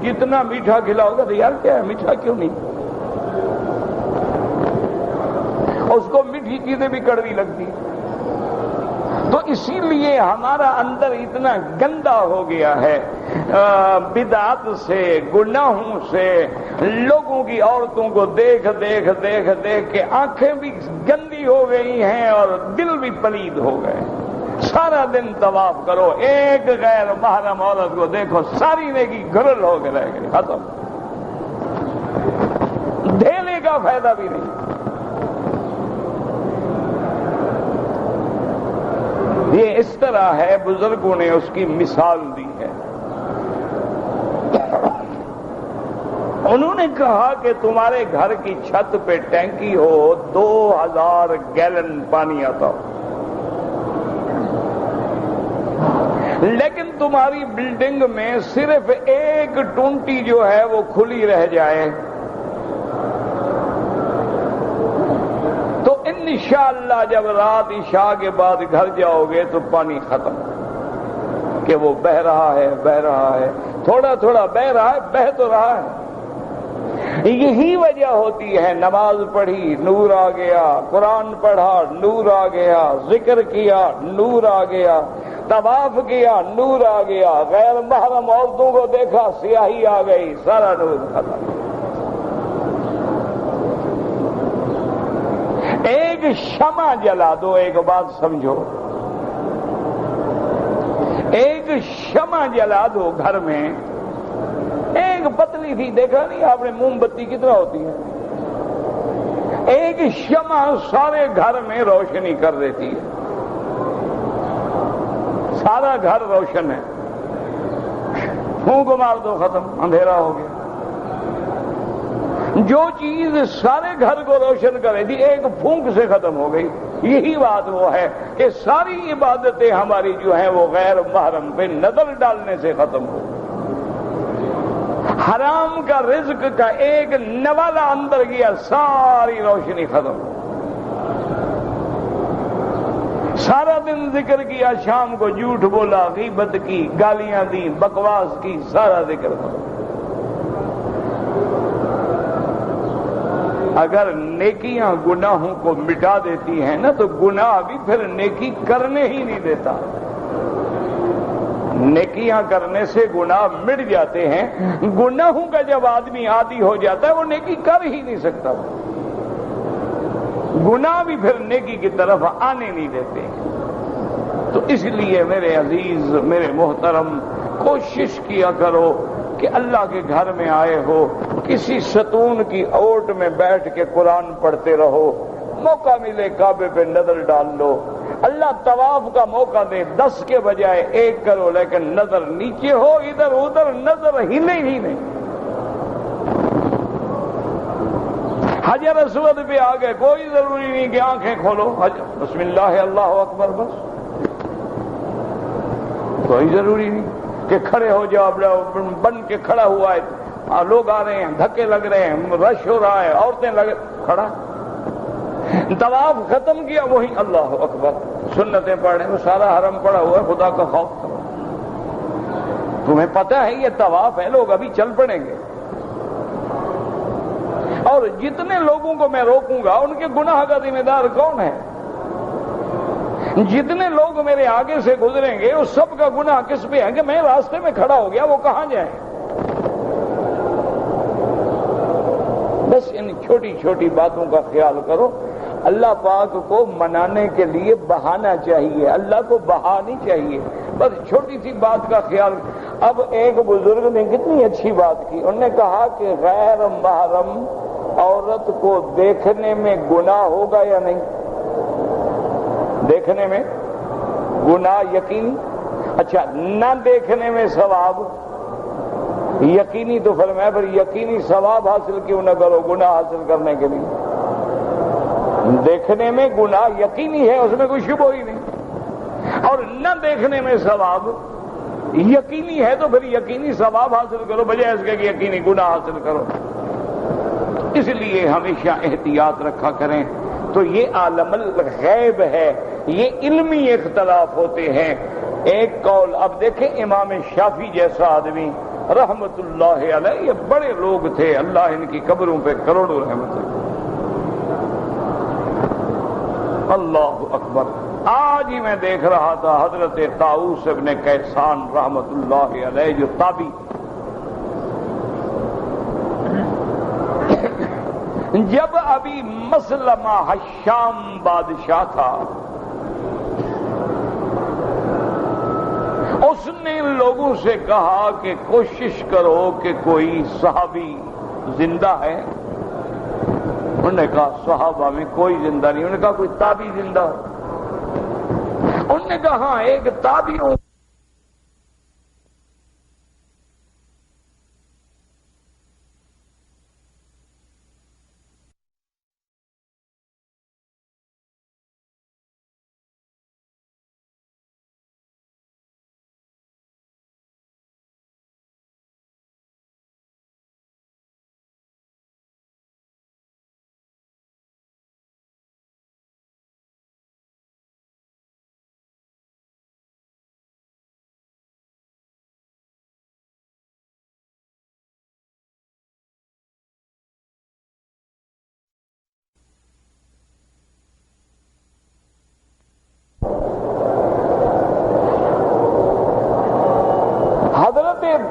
جتنا میٹھا کھلاؤ گا تو یار کیا ہے میٹھا کیوں نہیں، اس کو میٹھی چیزیں بھی کڑوی لگتی، تو اسی لیے ہمارا اندر اتنا گندا ہو گیا ہے بدعت سے، گناہوں سے، لوگوں کی عورتوں کو دیکھ دیکھ دیکھ دیکھ کے آنکھیں بھی گندی ہو گئی ہیں اور دل بھی پلید ہو گئے۔ سارا دن طواف کرو، ایک غیر محرم عورت کو دیکھو، ساری نیکی گرل ہو کے رہ گئی، ختم، دھیلے کا فائدہ بھی نہیں۔ یہ اس طرح ہے، بزرگوں نے اس کی مثال دی ہے۔ انہوں نے کہا کہ تمہارے گھر کی چھت پہ ٹینکی ہو، 2000 گیلن پانی آتا ہو، لیکن تمہاری بلڈنگ میں صرف ایک ٹونٹی جو ہے وہ کھلی رہ جائے، تو انشاءاللہ جب رات عشاء کے بعد گھر جاؤ گے تو پانی ختم، کہ وہ بہہ رہا ہے بہہ رہا ہے، تھوڑا تھوڑا بہہ رہا ہے، بہہ تو رہا ہے۔ یہی وجہ ہوتی ہے، نماز پڑھی نور آ گیا، قرآن پڑھا نور آ گیا، ذکر کیا نور آ گیا، طواف کیا نور آ گیا، غیر محرم عورتوں کو دیکھا سیاہی آ گئی، سارا نور ختم۔ ایک شمع جلا دو، ایک بات سمجھو، ایک شمع جلا دو گھر میں، ایک پتلی تھی، دیکھا نہیں آپ نے موم بتی کتنا ہوتی ہے، ایک شمع سارے گھر میں روشنی کر دیتی ہے، سارا گھر روشن ہے، پھونک مار دو ختم، اندھیرا ہو گیا۔ جو چیز سارے گھر کو روشن کرے تھی ایک پھونک سے ختم ہو گئی۔ یہی بات وہ ہے کہ ساری عبادتیں ہماری جو ہیں وہ غیر محرم پہ نظر ڈالنے سے ختم ہو، حرام کا رزق کا ایک نوالا اندر گیا، ساری روشنی ختم ہو۔ سارا دن ذکر کیا، شام کو جھوٹ بولا، غیبت کی، گالیاں دی، بکواس کی، سارا ذکر ختم۔ اگر نیکیاں گناہوں کو مٹا دیتی ہیں نا تو گناہ بھی پھر نیکی کرنے ہی نہیں دیتا، نیکیاں کرنے سے گناہ مٹ جاتے ہیں، گناہوں کا جب آدمی عادی ہو جاتا ہے وہ نیکی کر ہی نہیں سکتا، گناہ بھی پھر نیکی کی طرف آنے نہیں دیتے۔ تو اس لیے میرے عزیز، میرے محترم، کوشش کیا کرو کہ اللہ کے گھر میں آئے ہو، کسی ستون کی اوٹ میں بیٹھ کے قرآن پڑھتے رہو، موقع ملے کعبے پہ نظر ڈال لو، اللہ طواف کا موقع دے 10 کے بجائے 1 کرو، لیکن نظر نیچے ہو، ادھر ادھر نظر ہلے ہی نہیں۔ حجر اسود پہ آ گئے، کوئی ضروری نہیں کہ آنکھیں کھولو، بسم اللہ اللہ اکبر، بس کوئی ضروری نہیں کہ کھڑے ہو جاؤ، بن کے کھڑا ہوا ہے، لوگ آ رہے ہیں، دھکے لگ رہے ہیں، رش ہو رہا ہے، عورتیں کھڑا، طواف ختم کیا، وہی اللہ اکبر، سنتیں پڑھیں، وہ سارا حرم پڑا ہوا ہے، خدا کا خوف کرو، تمہیں پتہ ہے یہ طواف ہے، لوگ ابھی چل پڑیں گے، اور جتنے لوگوں کو میں روکوں گا ان کے گناہ کا ذمہ دار کون ہے؟ جتنے لوگ میرے آگے سے گزریں گے اس سب کا گناہ کس پہ ہے کہ میں راستے میں کھڑا ہو گیا، وہ کہاں جائیں؟ بس ان چھوٹی چھوٹی باتوں کا خیال کرو، اللہ پاک کو منانے کے لیے بہانا چاہیے، اللہ کو بہا نہیں چاہیے، بس چھوٹی سی بات کا خیال۔ اب ایک بزرگ نے کتنی اچھی بات کی، انہوں نے کہا کہ غیر محرم عورت کو دیکھنے میں گناہ ہوگا یا نہیں؟ دیکھنے میں گناہ یقینی، اچھا نہ دیکھنے میں ثواب یقینی، تو فرمایا پر یقینی ثواب حاصل کیوں نہ کرو گناہ حاصل کرنے کے لیے؟ دیکھنے میں گناہ یقینی ہے، اس میں کوئی شبہ ہی نہیں، اور نہ دیکھنے میں ثواب یقینی ہے، تو پھر یقینی ثواب حاصل کرو بجائے اس کے کہ یقینی گناہ حاصل کرو۔ اس لیے ہمیشہ احتیاط رکھا کریں۔ تو یہ عالم الغیب ہے، یہ علمی اختلاف ہوتے ہیں۔ ایک قول، اب دیکھیں امام شافعی جیسا آدمی رحمت اللہ علیہ، یہ بڑے لوگ تھے، اللہ ان کی قبروں پہ کروڑوں رحمت ہے۔ اللہ اکبر، آج ہی میں دیکھ رہا تھا حضرت طاؤوس ابن کیسان رحمت اللہ علیہ جو تابعی، جب ابھی مسلمہ حشام بادشاہ تھا، اس نے لوگوں سے کہا کہ کوشش کرو کہ کوئی صحابی زندہ ہے؟ انہوں نے کہا صحابہ میں کوئی زندہ نہیں۔ انہوں نے کہا کوئی تابعی زندہ ہو؟ انہوں نے کہا ہاں ایک تابعی ہو۔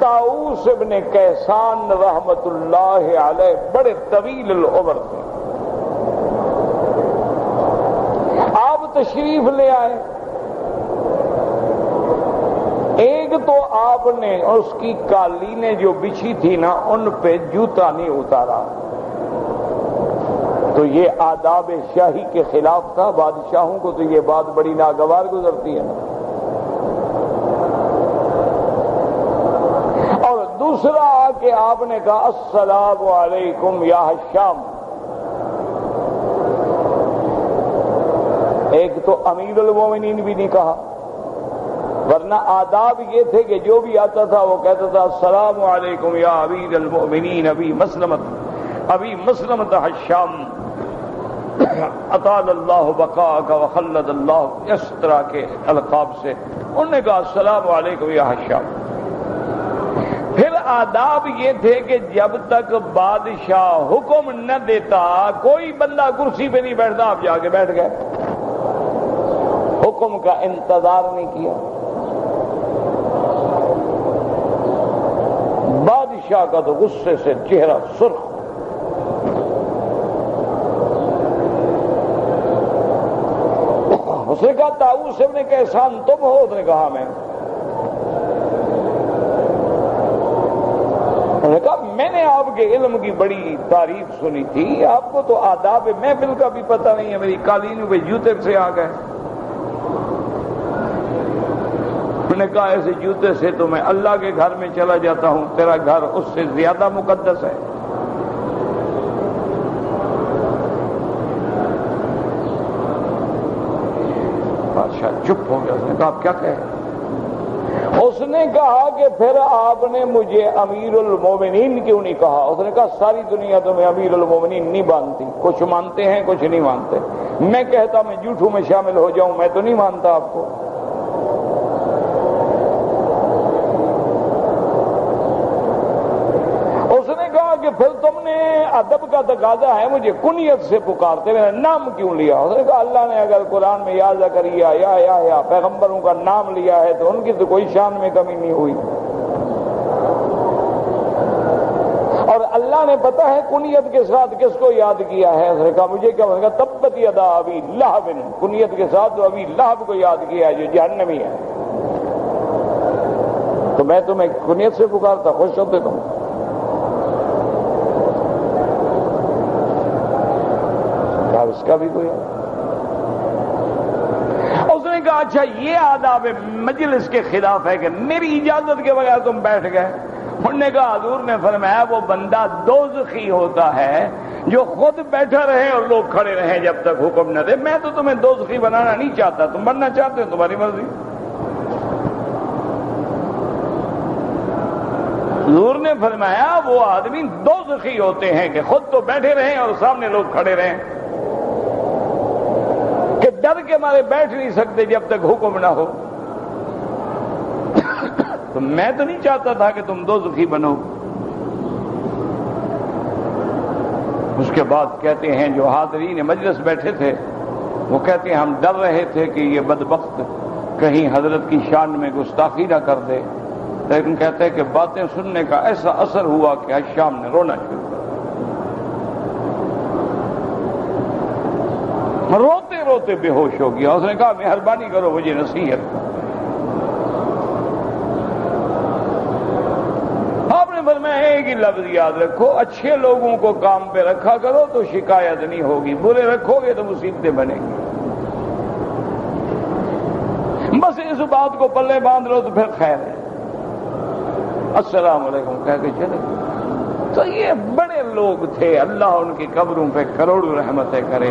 طاؤوس ابن کیسان رحمت اللہ علیہ بڑے طویل العمر تھے۔ آپ تشریف لے آئے، ایک تو آپ نے اس کی قالینیں جو بچھی تھی نا ان پہ جوتا نہیں اتارا، تو یہ آداب شاہی کے خلاف تھا۔ بادشاہوں کو تو یہ بات بڑی ناگوار گزرتی ہے نا۔ دوسرا کہ آپ نے کہا السلام علیکم یا حشام۔ ایک تو امیر المومنین بھی نہیں کہا، ورنہ آداب یہ تھے کہ جو بھی آتا تھا وہ کہتا تھا السلام علیکم یا امیر المومنین ابی مسلمت حشام اطال اللہ بقاءک وخلد اللہ، اس طرح کے القاب سے انہوں نے کہا السلام علیکم یا حشام۔ پھر آداب یہ تھے کہ جب تک بادشاہ حکم نہ دیتا کوئی بندہ کرسی پہ نہیں بیٹھتا، آپ جا کے بیٹھ گئے، حکم کا انتظار نہیں کیا۔ بادشاہ کا تو غصے سے چہرہ سرخ۔ اس نے کہا طاؤوس ابن کیسان تم ہو؟ اس نے کہا میں۔ انہوں نے کہا میں نے آپ کے علم کی بڑی تعریف سنی تھی، آپ کو تو آداب محفل کا بھی پتہ نہیں ہے، میری قالینوں پہ جوتے سے آ گئے۔ انہوں نے کہا ایسے جوتے سے تو میں اللہ کے گھر میں چلا جاتا ہوں، تیرا گھر اس سے زیادہ مقدس ہے۔ بادشاہ چپ ہو گیا۔ اس نے کہا آپ کیا کہے؟ اس نے کہا کہ پھر آپ نے مجھے امیر المومنین کیوں نہیں کہا؟ اس نے کہا ساری دنیا تو میں امیر المومنین نہیں مانتی، کچھ مانتے ہیں کچھ نہیں مانتے، میں کہتا میں جھوٹوں میں شامل ہو جاؤں، میں تو نہیں مانتا آپ کو۔ اس نے کہا کہ پھر تم نے ادب کا تقاضا ہے مجھے کنیت سے پکارتے ہوئے نام کیوں لیا؟ اس نے کہا اللہ نے اگر قرآن میں یا زکریا یا پیغمبروں کا نام لیا ہے تو ان کی تو کوئی شان میں کمی نہیں ہوئی، اور اللہ نے پتہ ہے کنیت کے ساتھ کس کو یاد کیا ہے؟ اس نے کہا مجھے کیا؟ اس نے کہا تبت یدا ابی لہب، کنیت کے ساتھ تو ابی لہب کو یاد کیا ہے جو جہنمی ہے۔ تو میں تمہیں کنیت سے پکارتا، خوش ہوتے تم؟ کہا اس کا بھی کوئی ہے؟ اس نے کہا اچھا یہ آداب مجلس کے خلاف ہے کہ میری اجازت کے بغیر تم بیٹھ گئے؟ انہوں نے کہا حضور نے فرمایا وہ بندہ دوزخی ہوتا ہے جو خود بیٹھا رہے اور لوگ کھڑے رہیں جب تک حکم نہ دے۔ میں تو تمہیں دوزخی بنانا نہیں چاہتا، تم بننا چاہتے ہو تمہاری مرضی۔ حضور نے فرمایا وہ آدمی دوزخی ہوتے ہیں کہ خود تو بیٹھے رہیں اور سامنے لوگ کھڑے رہیں، کہ ڈر کے مارے بیٹھ نہیں سکتے جب تک حکم نہ ہو۔ تو میں تو نہیں چاہتا تھا کہ تم دوزخی بنو۔ اس کے بعد کہتے ہیں جو حاضرین مجلس بیٹھے تھے وہ کہتے ہیں ہم ڈر رہے تھے کہ یہ بدبخت کہیں حضرت کی شان میں گستاخی نہ کر دے، لیکن کہتے ہیں کہ باتیں سننے کا ایسا اثر ہوا کہ شام نے رونا شروع کر، روتے روتے بے ہوش ہو گیا۔ اس نے کہا مہربانی کرو مجھے نصیحت۔ آپ نے فرمایا ایک ہی لفظ یاد رکھو، اچھے لوگوں کو کام پہ رکھا کرو تو شکایت نہیں ہوگی، برے رکھو گے تو مصیبتیں بنیں گی۔ بس اس بات کو پلے باندھ لو تو پھر خیر ہے، السلام علیکم کہہ کے چلے۔ تو یہ بڑے لوگ تھے، اللہ ان کی قبروں پہ کروڑوں رحمتیں کرے۔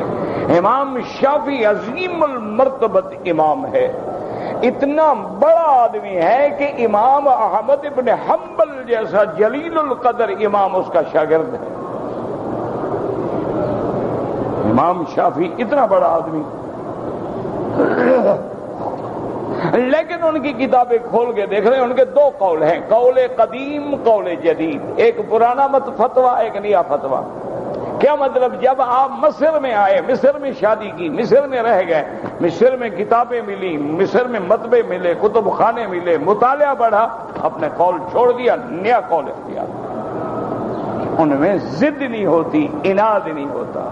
امام شافعی عظیم المرتبت امام ہے، اتنا بڑا آدمی ہے کہ امام احمد ابن حنبل جیسا جلیل القدر امام اس کا شاگرد ہے۔ امام شافعی اتنا بڑا آدمی، لیکن ان کی کتابیں کھول کے دیکھ رہے ہیں، ان کے دو قول ہیں، قول قدیم قول جدید، ایک پرانا فتویٰ ایک نیا فتویٰ۔ کیا مطلب؟ جب آپ مصر میں آئے، مصر میں شادی کی، مصر میں رہ گئے، مصر میں کتابیں ملی، مصر میں مطبع ملے، کتب خانے ملے، مطالعہ بڑھا، اپنے قول چھوڑ دیا، نیا قول اختیار۔ ان میں ضد نہیں ہوتی، عناد نہیں ہوتا۔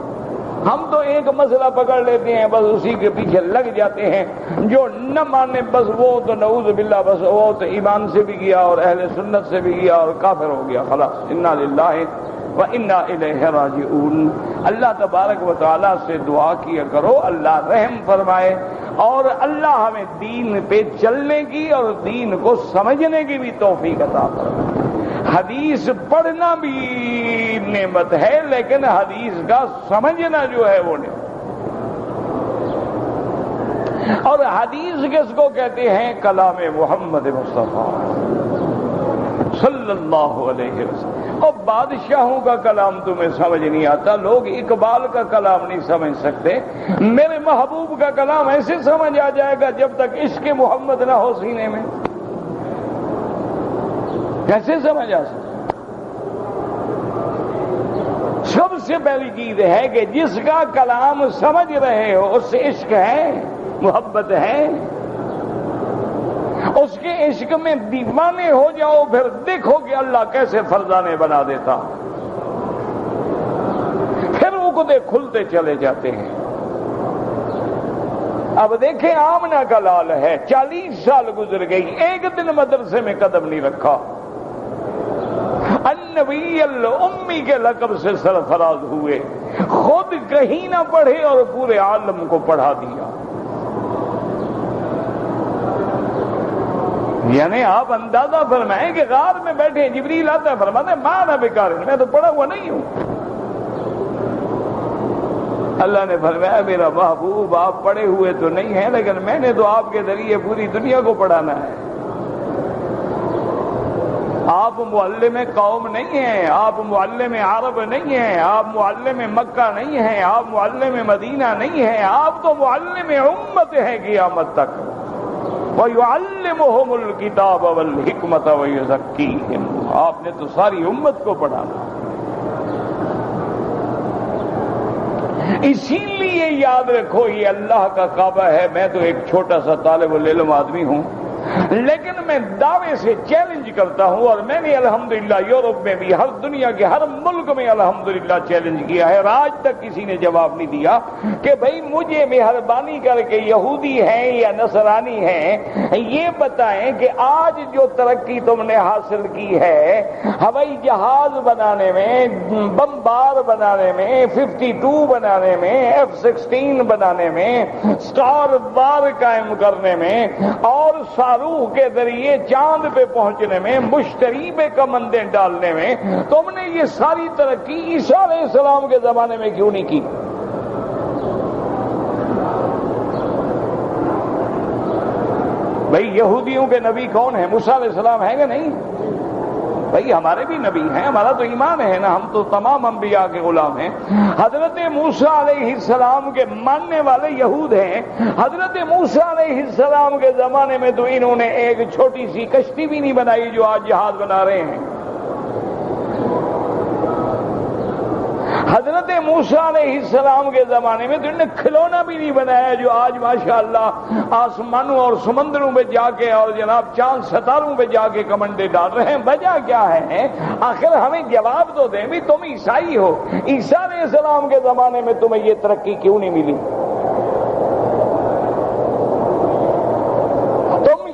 ہم تو ایک مسئلہ پکڑ لیتے ہیں، بس اسی کے پیچھے لگ جاتے ہیں، جو نہ مانے بس وہ تو نعوذ باللہ، بس وہ تو ایمان سے بھی گیا اور اہل سنت سے بھی گیا اور کافر ہو گیا، خلاص انا للہ وَإِنَّا إِلَيْهِ رَاجِعُونَ۔ اللہ تبارک و تعالیٰ سے دعا کیا کرو اللہ رحم فرمائے اور اللہ ہمیں دین پہ چلنے کی اور دین کو سمجھنے کی بھی توفیق عطا فرمائے۔ حدیث پڑھنا بھی نعمت ہے، لیکن حدیث کا سمجھنا جو ہے وہ نعمت۔ اور حدیث کس کو کہتے ہیں؟ کلام محمد مصطفیٰ صلی اللہ علیہ وسلم۔ اور بادشاہوں کا کلام تمہیں سمجھ نہیں آتا، لوگ اقبال کا کلام نہیں سمجھ سکتے، میرے محبوب کا کلام ایسے سمجھ آ جائے گا جب تک عشق محمد نہ ہو سینے میں، کیسے سمجھ آ سکتا؟ سب سے پہلی چیز ہے کہ جس کا کلام سمجھ رہے ہو اس سے عشق ہے، محبت ہے، اس کے عشق میں دیوانے ہو جاؤ، پھر دیکھو کہ اللہ کیسے فرزانے بنا دیتا، پھر عقدے کھلتے چلے جاتے ہیں۔ اب دیکھیں آمنہ کا لال ہے، 40 سال گزر گئی، ایک دن مدرسے میں قدم نہیں رکھا، النبی الامی کے لقب سے سرفراز ہوئے، خود کہیں نہ پڑھے اور پورے عالم کو پڑھا دیا۔ یعنی آپ اندازہ فرمائیں کہ غار میں بیٹھے جبریل آتا ہے، فرماتے ہیں مانا بیکار، میں تو پڑھا ہوا نہیں ہوں۔ اللہ نے فرمایا میرا محبوب آپ پڑھے ہوئے تو نہیں ہیں، لیکن میں نے تو آپ کے ذریعے پوری دنیا کو پڑھانا ہے۔ آپ معلم قوم نہیں ہیں، آپ معلم عرب نہیں ہیں، آپ معلم مکہ نہیں ہیں، آپ معلم مدینہ نہیں ہیں، آپ تو معلم امت ہیں قیامت تک۔ وَيُعَلِّمُهُمُ الْكِتَابَ وَالْحِكْمَةَ وَيُزَكِّيهِمْ، آپ نے تو ساری امت کو پڑھانا۔ اسی لیے یاد رکھو یہ اللہ کا کعبہ ہے، میں تو ایک چھوٹا سا طالب العلم آدمی ہوں، لیکن میں دعوے سے چیلنج کرتا ہوں، اور میں نے الحمدللہ یورپ میں بھی ہر دنیا کے ہر ملک میں الحمدللہ چیلنج کیا ہے، اور آج تک کسی نے جواب نہیں دیا کہ بھئی مجھے مہربانی کر کے یہودی ہیں یا نصرانی ہیں یہ بتائیں کہ آج جو ترقی تم نے حاصل کی ہے ہوائی جہاز بنانے میں، بمبار بنانے میں، 52 بنانے میں، F-16 بنانے میں، سٹار وار قائم کرنے میں، اور صاروخ کے ذریعے چاند پہ پہنچنے میں، مشتری پہ کمندیں ڈالنے میں، تم نے یہ ساری ترقی عیسیٰ علیہ السلام کے زمانے میں کیوں نہیں کی؟ بھئی یہودیوں کے نبی کون ہیں؟ موسیٰ علیہ السلام ہیں کہ نہیں؟ بھئی ہمارے بھی نبی ہیں، ہمارا تو ایمان ہے نا، ہم تو تمام انبیاء کے غلام ہیں۔ حضرت موسیٰ علیہ السلام کے ماننے والے یہود ہیں۔ حضرت موسیٰ علیہ السلام کے زمانے میں تو انہوں نے ایک چھوٹی سی کشتی بھی نہیں بنائی جو آج جہاز بنا رہے ہیں۔ حضرت موسیٰ علیہ السلام کے زمانے میں تو انہوں نے کھلونا بھی نہیں بنایا جو آج ماشاءاللہ آسمانوں اور سمندروں پہ جا کے اور جناب چاند ستاروں پہ جا کے کمنڈے ڈال رہے ہیں۔ وجہ کیا ہے؟ آخر ہمیں جواب تو دیں بھی، تم عیسائی ہو، عیسیٰ علیہ السلام کے زمانے میں تمہیں یہ ترقی کیوں نہیں ملی؟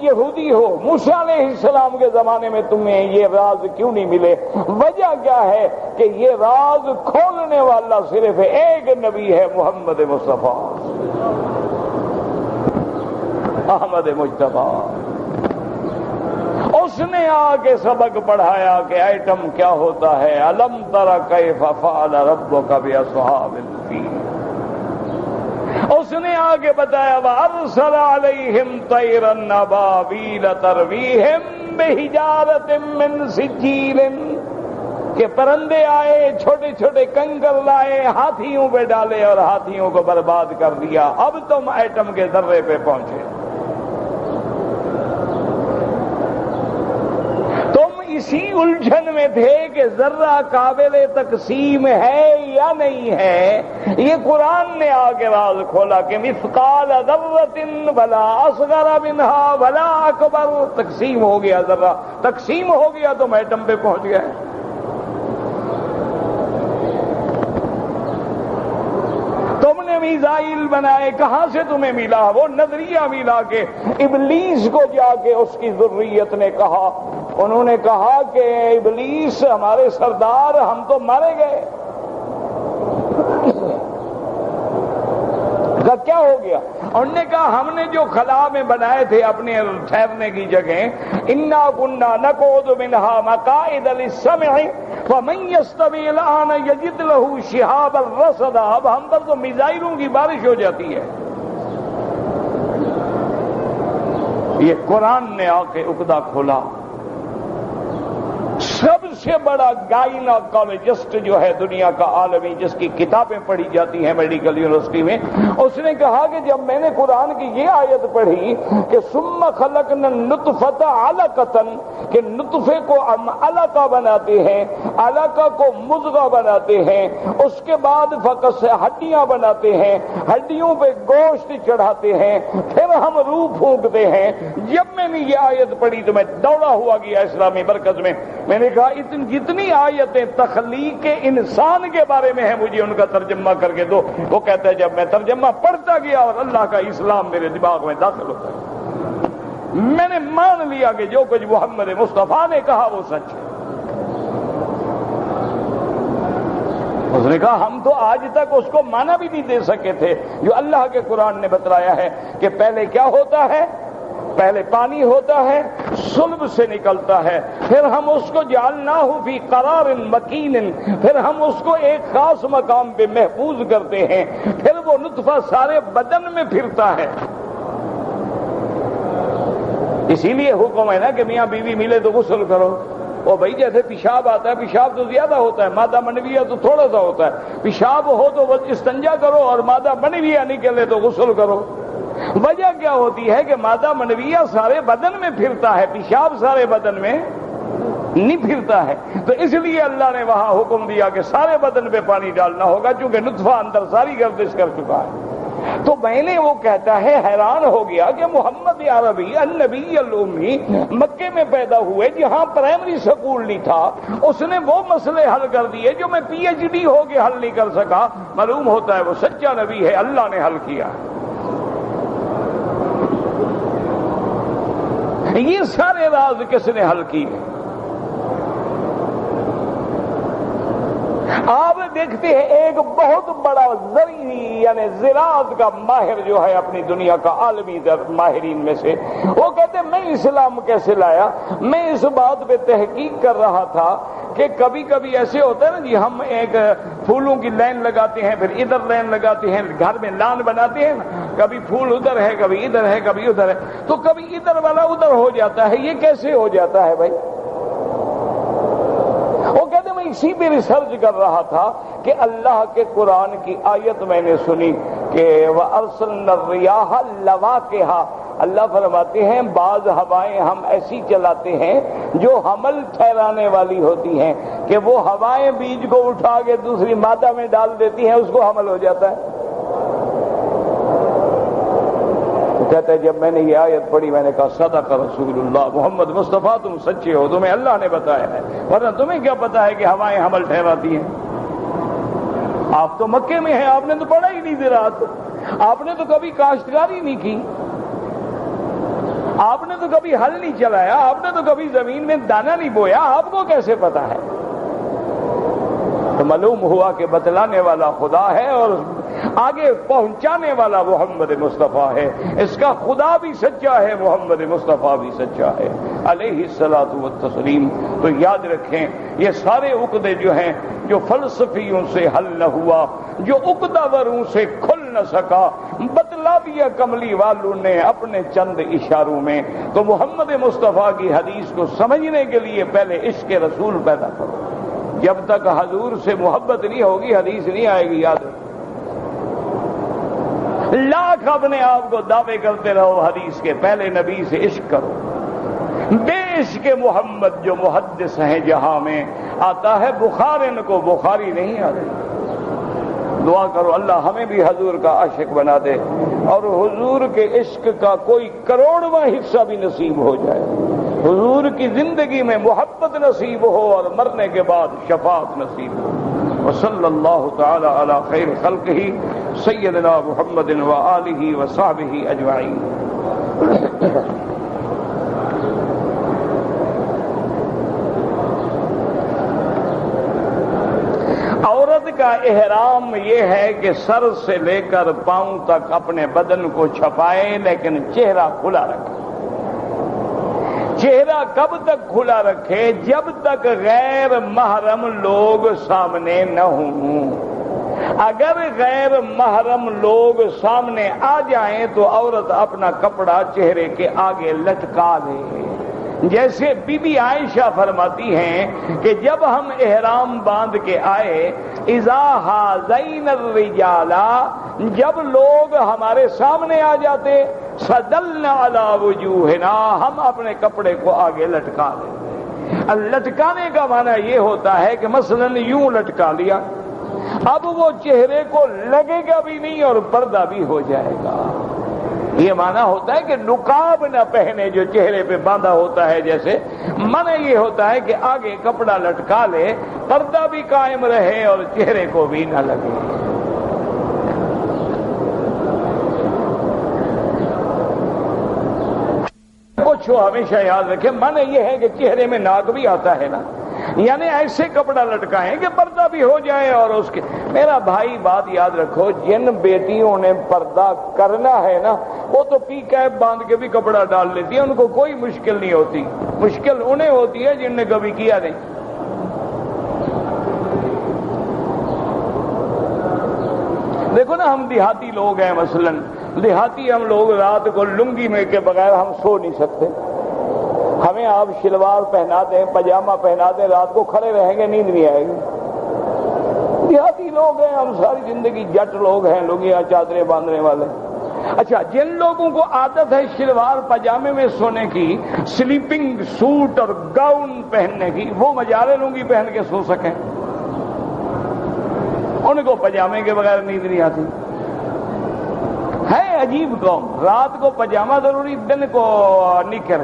یہودی ہو، موسیٰ علیہ السلام کے زمانے میں تمہیں یہ راز کیوں نہیں ملے؟ وجہ کیا ہے کہ یہ راز کھولنے والا صرف ایک نبی ہے، محمد مصطفیٰ احمد مجتبیٰ۔ اس نے آ کے سبق پڑھایا کہ ایٹم کیا ہوتا ہے۔ الم تر کیف فعل ربک باصحاب الفیل۔ اس نے آگے بتایا وَأَرْسَلَ عَلَيْهِمْ طَيْرًا أَبَابِيلَ تَرْمِيهِمْ بِحِجَارَةٍ مِّن سِجِّيلٍ، کہ پرندے آئے، چھوٹے چھوٹے کنکر لائے، ہاتھیوں پہ ڈالے اور ہاتھیوں کو برباد کر دیا۔ اب تم ایٹم کے ذرے پہ پہنچے۔ اسی الجھن میں تھے کہ ذرہ قابل تقسیم ہے یا نہیں ہے۔ یہ قرآن نے آگے راز کھولا کہ مثقال ذرۃ ولا اصغر منها ولا اکبر، تقسیم ہو گیا، ذرہ تقسیم ہو گیا تو ایٹم پہ پہنچ گئے۔ تم نے میزائل بنائے، کہاں سے تمہیں ملا؟ وہ نظریہ ملا کہ ابلیس کو جا کے اس کی ذریت نے کہا، انہوں نے کہا کہ ابلیس ہمارے سردار، ہم تو مارے گئے۔ کیا ہو گیا؟ انہوں نے کہا ہم نے جو خلا میں بنائے تھے اپنے ٹھہرنے کی جگہ، انا کنا نقعد منها مقاعد للسمع فمن يستمع الآن يجد له شهابا رصدا۔ اب ہم پر تو میزائلوں کی بارش ہو جاتی ہے۔ یہ قرآن نے آ کے عقدہ کھولا۔ سب سے بڑا گائناکالوجسٹ جو ہے دنیا کا عالمی، جس کی کتابیں پڑھی جاتی ہیں میڈیکل یونیورسٹی میں، اس نے کہا کہ جب میں نے قرآن کی یہ آیت پڑھی کہ ثم خلقنا النطفة علقۃ، کہ نطفے کو ہم علقہ بناتے ہیں، علقہ کو مضغہ بناتے ہیں، اس کے بعد فقط سے ہڈیاں بناتے ہیں، ہڈیوں پہ گوشت چڑھاتے ہیں، پھر ہم روح پھونکتے ہیں۔ جب میں نے یہ آیت پڑھی تو میں دوڑا ہوا گیا اسلامی مرکز میں نے کہا جتنی آیتیں تخلیق انسان کے بارے میں ہیں مجھے ان کا ترجمہ کر کے دو۔ وہ کہتا ہے جب میں ترجمہ پڑھتا گیا اور اللہ کا اسلام میرے دماغ میں داخل ہوتا ہے، میں نے مان لیا کہ جو کچھ محمد مصطفیٰ نے کہا وہ سچ ہے۔ اس نے کہا ہم تو آج تک اس کو مانا بھی نہیں دے سکے تھے جو اللہ کے قرآن نے بتلایا ہے کہ پہلے کیا ہوتا ہے؟ پہلے پانی ہوتا ہے، صلب سے نکلتا ہے، پھر ہم اس کو جعلناہ فی قرار مکین، پھر ہم اس کو ایک خاص مقام پہ محفوظ کرتے ہیں، پھر وہ نطفہ سارے بدن میں پھرتا ہے۔ اسی لیے حکم ہے نا کہ میاں بیوی ملے تو غسل کرو۔ اور بھائی جیسے پیشاب آتا ہے، پیشاب تو زیادہ ہوتا ہے، مادہ منویہ تو تھوڑا سا ہوتا ہے، پیشاب ہو تو استنجا کرو اور مادہ منویہ نکلے تو غسل کرو۔ وجہ کیا ہوتی ہے کہ مادہ منویہ سارے بدن میں پھرتا ہے، پیشاب سارے بدن میں نہیں پھرتا ہے، تو اس لیے اللہ نے وہاں حکم دیا کہ سارے بدن پہ پانی ڈالنا ہوگا، چونکہ نطفہ اندر ساری گردش کر چکا ہے۔ تو میں نے وہ کہتا ہے حیران ہو گیا کہ محمد عربی النبی الامی مکے میں پیدا ہوئے جہاں پرائمری سکول نہیں تھا، اس نے وہ مسئلے حل کر دیے جو میں پی ایچ ڈی ہو کے حل نہیں کر سکا۔ معلوم ہوتا ہے وہ سچا نبی ہے، اللہ نے حل کیا۔ یہ سارے راز کس نے حل کیے؟ آپ دیکھتے ہیں ایک بہت بڑا زرعی یعنی زراعت کا ماہر جو ہے اپنی دنیا کا عالمی ماہرین میں سے، وہ کہتے ہیں میں اسلام کیسے لایا؟ میں اس بات پہ تحقیق کر رہا تھا کہ کبھی کبھی ایسے ہوتا ہے نا جی، ہم ایک پھولوں کی لائن لگاتے ہیں، پھر ادھر لائن لگاتے ہیں، گھر میں لان بناتے ہیں نا، کبھی پھول ادھر ہے، کبھی ادھر ہے، کبھی ادھر ہے، تو کبھی ادھر والا ادھر ہو جاتا ہے۔ یہ کیسے ہو جاتا ہے بھائی؟ وہ کہتے میں اسی پہ ریسرچ کر رہا تھا کہ اللہ کے قرآن کی آیت میں نے سنی کہ وَأَرْسَلْنَا الرِّيَاحَ لَوَاقِحَ، اللہ فرماتے ہیں بعض ہوائیں ہم ایسی چلاتے ہیں جو حمل ٹھہرانے والی ہوتی ہیں کہ وہ ہوائیں بیج کو اٹھا کے دوسری مادہ میں ڈال دیتی ہیں، اس کو حمل ہو جاتا ہے۔ کہتا ہے جب میں نے یہ آیت پڑھی میں نے کہا صدق رسول اللہ، محمد مصطفیٰ تم سچے ہو، تمہیں اللہ نے بتایا ہے، ورنہ تمہیں کیا پتا ہے کہ ہوائیں حمل ٹھہراتی ہیں؟ آپ تو مکے میں ہیں، آپ نے تو پڑھا ہی نہیں زراعت، آپ نے تو کبھی کاشتکاری نہیں کی، آپ نے تو کبھی ہل نہیں چلایا، آپ نے تو کبھی زمین میں دانا نہیں بویا، آپ کو کیسے پتا ہے؟ تو معلوم ہوا کہ بتلانے والا خدا ہے اور آگے پہنچانے والا محمد مصطفیٰ ہے۔ اس کا خدا بھی سچا ہے، محمد مصطفیٰ بھی سچا ہے علیہ الصلوۃ والتسلیم۔ تو یاد رکھیں یہ سارے عقدے جو ہیں جو فلسفیوں سے حل نہ ہوا، جو عقدہ وروں سے کھل نہ سکا، بتلا دیا کملی والوں نے اپنے چند اشاروں میں۔ تو محمد مصطفیٰ کی حدیث کو سمجھنے کے لیے پہلے عشق رسول پیدا کرو۔ جب تک حضور سے محبت نہیں ہوگی حدیث نہیں آئے گی۔ یاد رکھو، لاکھ اپنے آپ کو دعوے کرتے رہو حدیث کے، پہلے نبی سے عشق کرو۔ بے عشق محمد جو محدث ہیں جہاں میں آتا ہے بخار ان کو بخاری نہیں آتی۔ دعا کرو اللہ ہمیں بھی حضور کا عاشق بنا دے اور حضور کے عشق کا کوئی کروڑواں حصہ بھی نصیب ہو جائے، حضور کی زندگی میں محبت نصیب ہو اور مرنے کے بعد شفاعت نصیب ہو۔ وصلی اللہ تعالی علی خیر خلقہ سیدنا محمد وآلہ وصحبہ اجمعین۔ عورت کا احرام یہ ہے کہ سر سے لے کر پاؤں تک اپنے بدن کو چھپائے لیکن چہرہ کھلا رکھے۔ چہرہ کب تک کھلا رکھے؟ جب تک غیر محرم لوگ سامنے نہ ہوں۔ اگر غیر محرم لوگ سامنے آ جائیں تو عورت اپنا کپڑا چہرے کے آگے لٹکا لے۔ جیسے بی بی عائشہ فرماتی ہیں کہ جب ہم احرام باندھ کے آئے، اذا حازین الرجال، جب لوگ ہمارے سامنے آ جاتے، سدلنا علی وجوہنا، ہم اپنے کپڑے کو آگے لٹکا لیں۔ لٹکانے کا معنی یہ ہوتا ہے کہ مثلا یوں لٹکا لیا، اب وہ چہرے کو لگے گا بھی نہیں اور پردہ بھی ہو جائے گا۔ یہ معنی ہوتا ہے کہ نقاب نہ پہنے جو چہرے پہ باندھا ہوتا ہے، جیسے معنی یہ ہوتا ہے کہ آگے کپڑا لٹکا لے، پردہ بھی قائم رہے اور چہرے کو بھی نہ لگے۔ کچھ ہمیشہ یاد رکھیں، معنی یہ ہے کہ چہرے میں ناک بھی آتا ہے نا، یعنی ایسے کپڑا لٹکائیں کہ پردہ بھی ہو جائے اور اس کے۔ میرا بھائی بات یاد رکھو، جن بیٹیوں نے پردہ کرنا ہے نا وہ تو پی کیپ باندھ کے بھی کپڑا ڈال لیتی ہیں، ان کو کوئی مشکل نہیں ہوتی۔ مشکل انہیں ہوتی ہے جن نے کبھی کیا نہیں۔ دیکھو نا ہم دیہاتی لوگ ہیں، مثلا دیہاتی ہم لوگ رات کو لنگی میں کے بغیر ہم سو نہیں سکتے۔ ہمیں آپ شلوار پہنا دیں، پاجامہ پہنا دیں، رات کو کھڑے رہیں گے نیند نہیں آئے گی۔ دیہاتی لوگ ہیں ہم، ساری زندگی جٹ لوگ ہیں، لوگیاں چادریں باندھنے والے۔ اچھا، جن لوگوں کو عادت ہے شلوار پاجامے میں سونے کی، سلیپنگ سوٹ اور گاؤن پہننے کی، وہ مجالے لنگی پہن کے سو سکیں؟ ان کو پاجامے کے بغیر نیند نہیں آتی۔ ہے عجیب قوم، رات کو پجامہ ضروری، دن کو نکر۔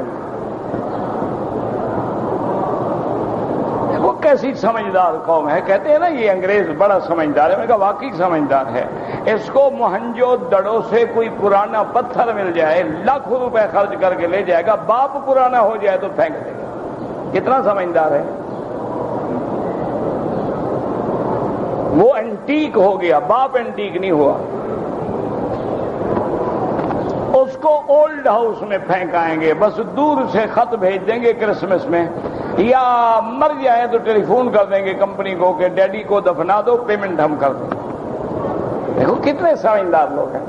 وہ کیسی سمجھدار قوم ہے، کہتے ہیں نا یہ انگریز بڑا سمجھدار ہے، میں کہا واقعی سمجھدار ہے۔ اس کو مہنجو دڑوں سے کوئی پرانا پتھر مل جائے، لاکھوں روپے خرچ کر کے لے جائے گا، باپ پرانا ہو جائے تو پھینک دے گا۔ کتنا سمجھدار ہے وہ، اینٹیک ہو گیا، باپ اینٹیک نہیں ہوا۔ اس کو اولڈ ہاؤس میں پھینکائیں گے، بس دور سے خط بھیج دیں گے کرسمس میں، یا مر جائے تو ٹیلی فون کر دیں گے کمپنی کو کہ ڈیڈی کو دفنا دو، پیمنٹ ہم کر دیں۔ دیکھو کتنے سمجھدار لوگ ہیں۔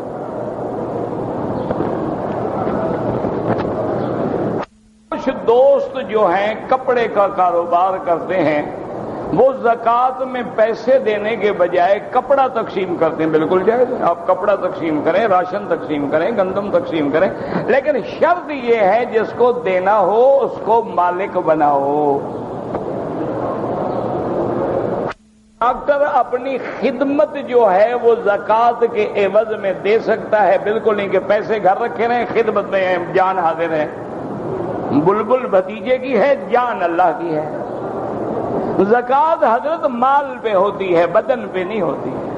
کچھ دوست جو ہیں کپڑے کا کاروبار کرتے ہیں، وہ زکوٰۃ میں پیسے دینے کے بجائے کپڑا تقسیم کرتے ہیں، بالکل جائز ہے، آپ کپڑا تقسیم کریں، راشن تقسیم کریں، گندم تقسیم کریں، لیکن شرط یہ ہے جس کو دینا ہو اس کو مالک بناؤ۔ ڈاکٹر اپنی خدمت جو ہے وہ زکوٰۃ کے عوض میں دے سکتا ہے، بالکل نہیں کہ پیسے گھر رکھے رہیں، خدمت میں جان حاضر ہے۔ بلبل بھتیجے کی ہے، جان اللہ کی ہے۔ زکوٰۃ حضرت مال پہ ہوتی ہے، بدن پہ نہیں ہوتی ہے۔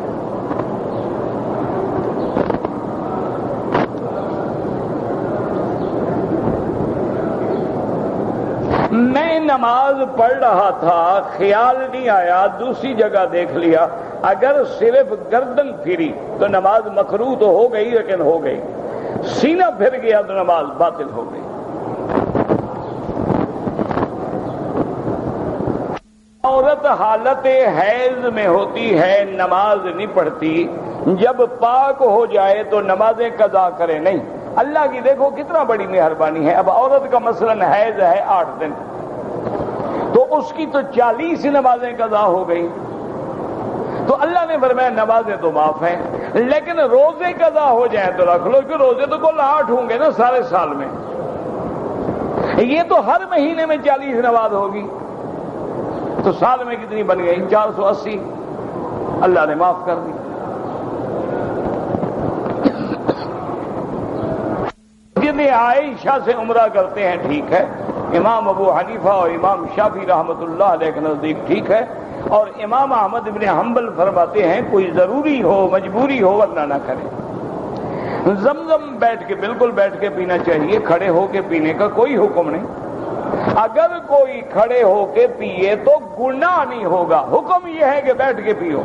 میں نماز پڑھ رہا تھا، خیال نہیں آیا، دوسری جگہ دیکھ لیا، اگر صرف گردن پھری تو نماز مکروہ تو ہو گئی، لیکن ہو گئی، سینہ پھر گیا تو نماز باطل ہو گئی۔ عورت حالت حیض میں ہوتی ہے، نماز نہیں پڑھتی، جب پاک ہو جائے تو نمازیں قضا کرے نہیں۔ اللہ کی دیکھو کتنا بڑی مہربانی ہے۔ اب عورت کا مثلا حیض ہے 8 دن، تو اس کی تو 40 نمازیں قضا ہو گئی، تو اللہ نے فرمایا نمازیں تو معاف ہیں، لیکن روزے قضا ہو جائیں تو رکھ لو، کہ روزے تو کل 8 ہوں گے نا سارے سال میں، یہ تو ہر مہینے میں 40 نماز ہوگی، تو سال میں کتنی بن گئی؟ 480، اللہ نے معاف کر دی۔ جتنے عائشہ سے عمرہ کرتے ہیں ٹھیک ہے، امام ابو حنیفہ اور امام شافعی رحمۃ اللہ علیہ کے نزدیک ٹھیک ہے، اور امام احمد ابن حنبل فرماتے ہیں کوئی ضروری ہو، مجبوری ہو، ورنہ نہ کرے۔ زمزم بیٹھ کے، بالکل بیٹھ کے پینا چاہیے، کھڑے ہو کے پینے کا کوئی حکم نہیں۔ اگر کوئی کھڑے ہو کے پیے تو گناہ نہیں ہوگا، حکم یہ ہے کہ بیٹھ کے پیو۔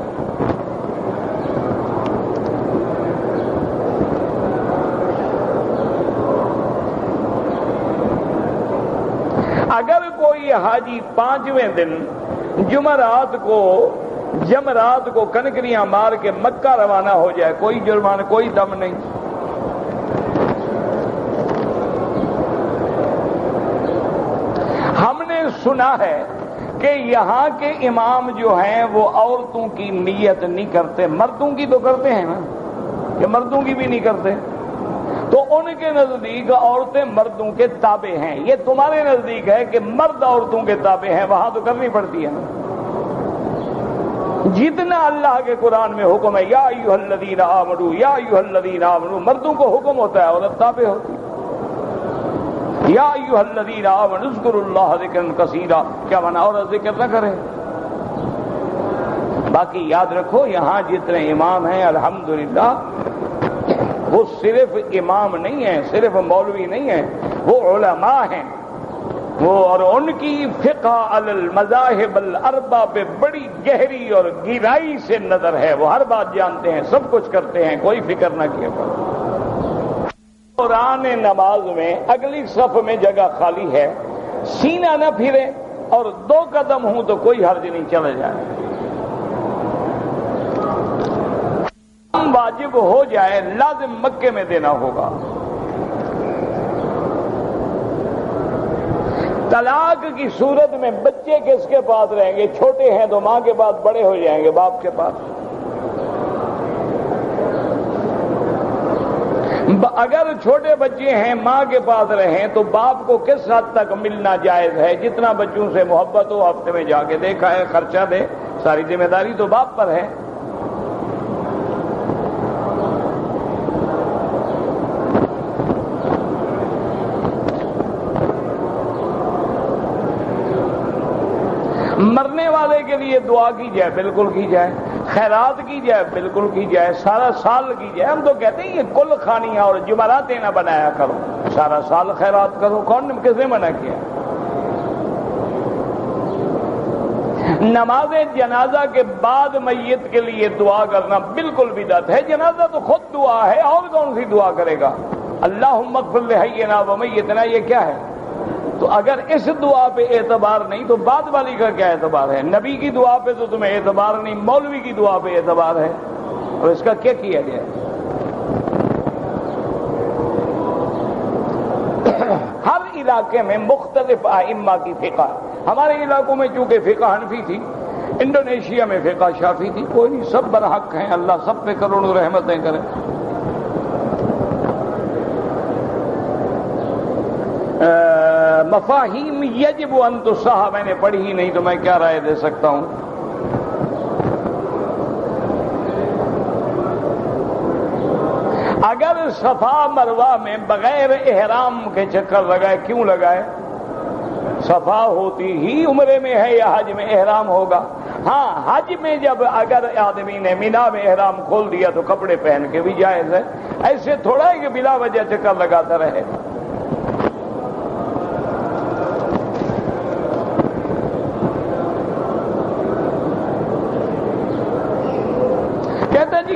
اگر کوئی حاجی 5ویں دن جمعرات کو کنکریاں مار کے مکہ روانہ ہو جائے، کوئی جرمانہ، کوئی دم نہیں۔ ہم نے سنا ہے کہ یہاں کے امام جو ہیں وہ عورتوں کی نیت نہیں کرتے، مردوں کی تو کرتے ہیں نا، کہ مردوں کی بھی نہیں کرتے، تو ان کے نزدیک عورتیں مردوں کے تابع ہیں۔ یہ تمہارے نزدیک ہے کہ مرد عورتوں کے تابع ہیں، وہاں تو کرنی پڑتی ہے نا۔ جتنا اللہ کے قرآن میں حکم ہے یا ایھا الذین آمنوا، یا ایھا الذین آمنوا، مردوں کو حکم ہوتا ہے، عورت تابع ہوتی ہے۔ یا ایھا الذین آمنوا اذکروا اللہ ذکرا کثیرا، کیا مانا عورت ذکر نہ کرے؟ باقی یاد رکھو یہاں جتنے امام ہیں الحمدللہ وہ صرف امام نہیں ہیں، صرف مولوی نہیں ہیں، وہ علماء ہیں، وہ اور ان کی فقہ علی المذاہب الاربع پہ بڑی گہری اور گہرائی سے نظر ہے، وہ ہر بات جانتے ہیں، سب کچھ کرتے ہیں، کوئی فکر نہ کیے پر۔ دوران نماز میں اگلی صف میں جگہ خالی ہے، سینہ نہ پھرے اور 2 قدم ہوں تو کوئی حرج نہیں، چلے جائے۔ واجب ہو جائے لازم مکے میں دینا ہوگا۔ طلاق کی صورت میں بچے کس کے پاس رہیں گے؟ چھوٹے ہیں تو ماں کے پاس، بڑے ہو جائیں گے باپ کے پاس۔ اگر چھوٹے بچے ہیں ماں کے پاس رہیں تو باپ کو کس حد تک ملنا جائز ہے؟ جتنا بچوں سے محبت ہو، ہفتے میں جا کے دیکھا ہے، خرچہ دے، ساری ذمہ داری تو باپ پر ہے۔ مرنے والے کے لیے دعا کی جائے بالکل کی جائے، خیرات کی جائے بالکل کی جائے، سارا سال کی جائے۔ ہم تو کہتے ہیں یہ کل خانیاں اور جمعراتیں نہ بنایا کرو، سارا سال خیرات کرو، کون کس نے منع کیا؟ نماز جنازہ کے بعد میت کے لیے دعا کرنا بالکل بدعت ہے۔ جنازہ تو خود دعا ہے، اور کون سی دعا کرے گا؟ اللہم اغفر لحینا و میتنا، یہ کیا ہے؟ تو اگر اس دعا پہ اعتبار نہیں تو بعد والی کا کیا اعتبار ہے؟ نبی کی دعا پہ تو تمہیں اعتبار نہیں، مولوی کی دعا پہ اعتبار ہے، اور اس کا کیا کیا جائے؟ ہر علاقے میں مختلف ائمہ کی فقہ، ہمارے علاقوں میں چونکہ فقہ حنفی تھی، انڈونیشیا میں فقہ شافی تھی، کوئی نہیں، سب برحق ہیں، اللہ سب پہ کروڑوں رحمتیں کرے۔ مفاہیم یجب ان تصح میں نے پڑھی ہی نہیں تو میں کیا رائے دے سکتا ہوں۔ اگر صفا مروہ میں بغیر احرام کے چکر لگائے، کیوں لگائے؟ صفا ہوتی ہی عمرے میں ہے یا حج میں احرام ہوگا؟ ہاں، حج میں جب اگر آدمی نے مینا میں احرام کھول دیا تو کپڑے پہن کے بھی جائز ہے، ایسے تھوڑا ہے کہ بلا وجہ چکر لگاتا رہے۔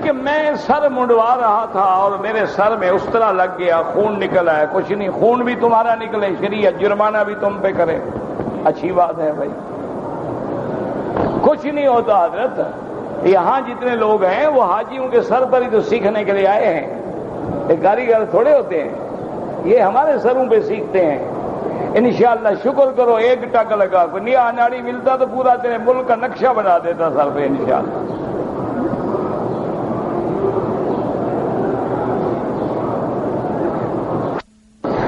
کہ میں سر منڈوا رہا تھا اور میرے سر میں اس طرح لگ گیا، خون نکل آیا۔ کچھ نہیں، خون بھی تمہارا نکلے، شریعت جرمانہ بھی تم پہ کرے، اچھی بات ہے بھائی، کچھ نہیں ہوتا حضرت۔ یہاں جتنے لوگ ہیں وہ حاجیوں کے سر پر ہی تو سیکھنے کے لیے آئے ہیں، یہ کاریگر تھوڑے ہوتے ہیں، یہ ہمارے سروں پہ سیکھتے ہیں۔ انشاءاللہ شکر کرو ایک ٹک لگا، کوئی نیا اناڑی ملتا تو پورا تیرے ملک کا نقشہ بنا دیتا سر پہ انشاءاللہ۔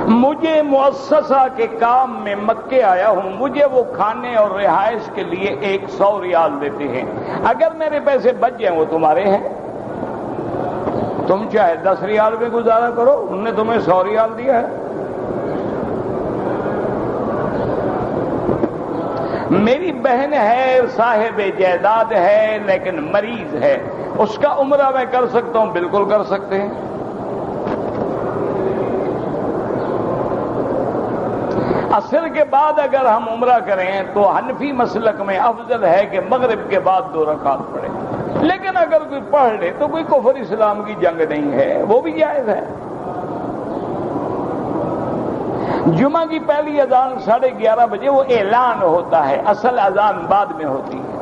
مجھے مؤسسہ کے کام میں مکے آیا ہوں، مجھے وہ کھانے اور رہائش کے لیے 100 ریال دیتے ہیں، اگر میرے پیسے بچ جائیں وہ تمہارے ہیں، تم چاہے 10 ریال میں گزارا کرو، انہوں نے تمہیں 100 ریال دیا ہے۔ میری بہن ہے، صاحب جائیداد ہے لیکن مریض ہے، اس کا عمرہ میں کر سکتا ہوں؟ بالکل کر سکتے ہیں۔ عصر کے بعد اگر ہم عمرہ کریں تو حنفی مسلک میں افضل ہے کہ مغرب کے بعد 2 رکعت پڑھیں، لیکن اگر کوئی پڑھ لے تو کوئی کفر اسلام کی جنگ نہیں ہے، وہ بھی جائز ہے۔ جمعہ کی پہلی اذان 11:30 بجے وہ اعلان ہوتا ہے، اصل اذان بعد میں ہوتی ہے۔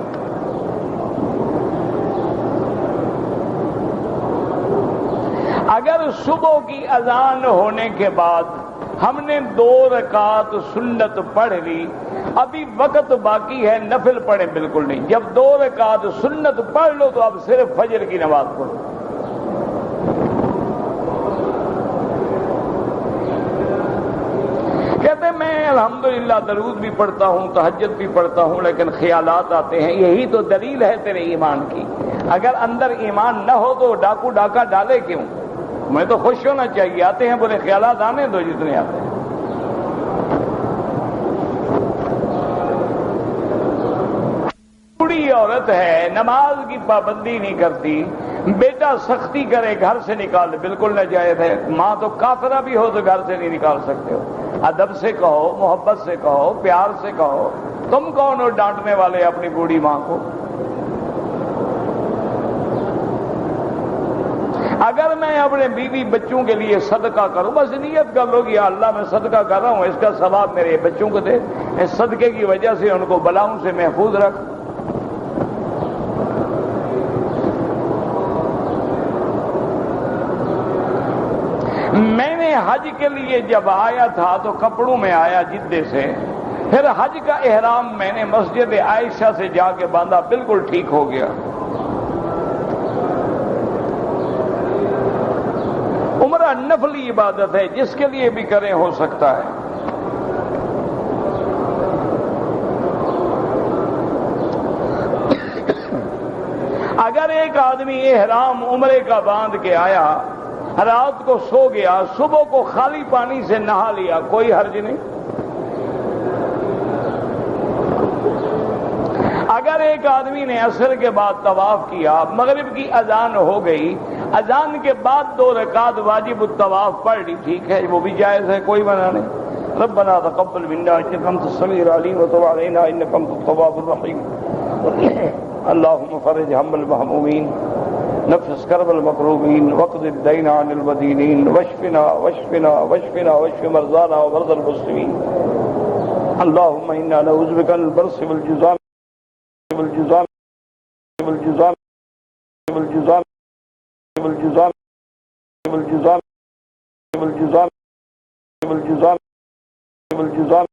اگر صبح کی اذان ہونے کے بعد ہم نے 2 رکعت سنت پڑھ لی، ابھی وقت باقی ہے، نفل پڑھیں؟ بالکل نہیں۔ جب 2 رکعت سنت پڑھ لو تو اب صرف فجر کی نماز پڑھو۔ کہتے میں الحمدللہ درود بھی پڑھتا ہوں، تہجد بھی پڑھتا ہوں، لیکن خیالات آتے ہیں۔ یہی تو دلیل ہے تیرے ایمان کی، اگر اندر ایمان نہ ہو تو ڈاکو ڈاکہ ڈالے کیوں؟ میں تو خوش ہونا چاہیے، آتے ہیں بولے خیالات آنے دو جتنے آتے ہیں۔ بوڑھی عورت ہے، نماز کی پابندی نہیں کرتی، بیٹا سختی کرے گھر سے نکال، بالکل ناجائز ہے۔ ماں تو کافرہ بھی ہو تو گھر سے نہیں نکال سکتے ہو، ادب سے کہو، محبت سے کہو، پیار سے کہو۔ تم کون ہو ڈانٹنے والے اپنی بوڑھی ماں کو؟ اگر میں اپنے بیوی بچوں کے لیے صدقہ کروں، بس نیت کر لو کہ یا اللہ میں صدقہ کر رہا ہوں، اس کا ثواب میرے بچوں کو دے، اس صدقے کی وجہ سے ان کو بلاؤں سے محفوظ رکھ۔ میں نے حج کے لیے جب آیا تھا تو کپڑوں میں آیا جدے سے، پھر حج کا احرام میں نے مسجد عائشہ سے جا کے باندھا، بالکل ٹھیک ہو گیا۔ عمرہ نفلی عبادت ہے، جس کے لیے بھی کریں ہو سکتا ہے۔ اگر ایک آدمی احرام عمرے کا باندھ کے آیا، رات کو سو گیا، صبح کو خالی پانی سے نہا لیا، کوئی حرج نہیں۔ ایک آدمی نے عصر کے بعد طواف کیا، مغرب کی اذان ہو گئی، اذان کے بعد 2 رکعت واجب الطواف پڑھ لی، ٹھیک ہے، وہ بھی جائز ہے، کوئی منع نہیں۔ ربنا تقبل منا انك انت السميع العليم وتب علينا انك انت التواب الرحيم اللهم فرج هم المهمومين، نفس كرب المكروبين، واقض الدين عن المدينين، واشفنا واشفنا واشفنا واشف مرضانا ومرضى المسلمين. اللهم انا نعوذ بك من البرص والجذام والجذام والجذام والجذام والجذام والجذام والجذام والجذام والجذام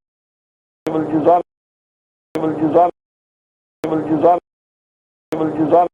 والجذام والجذام والجذام والجذام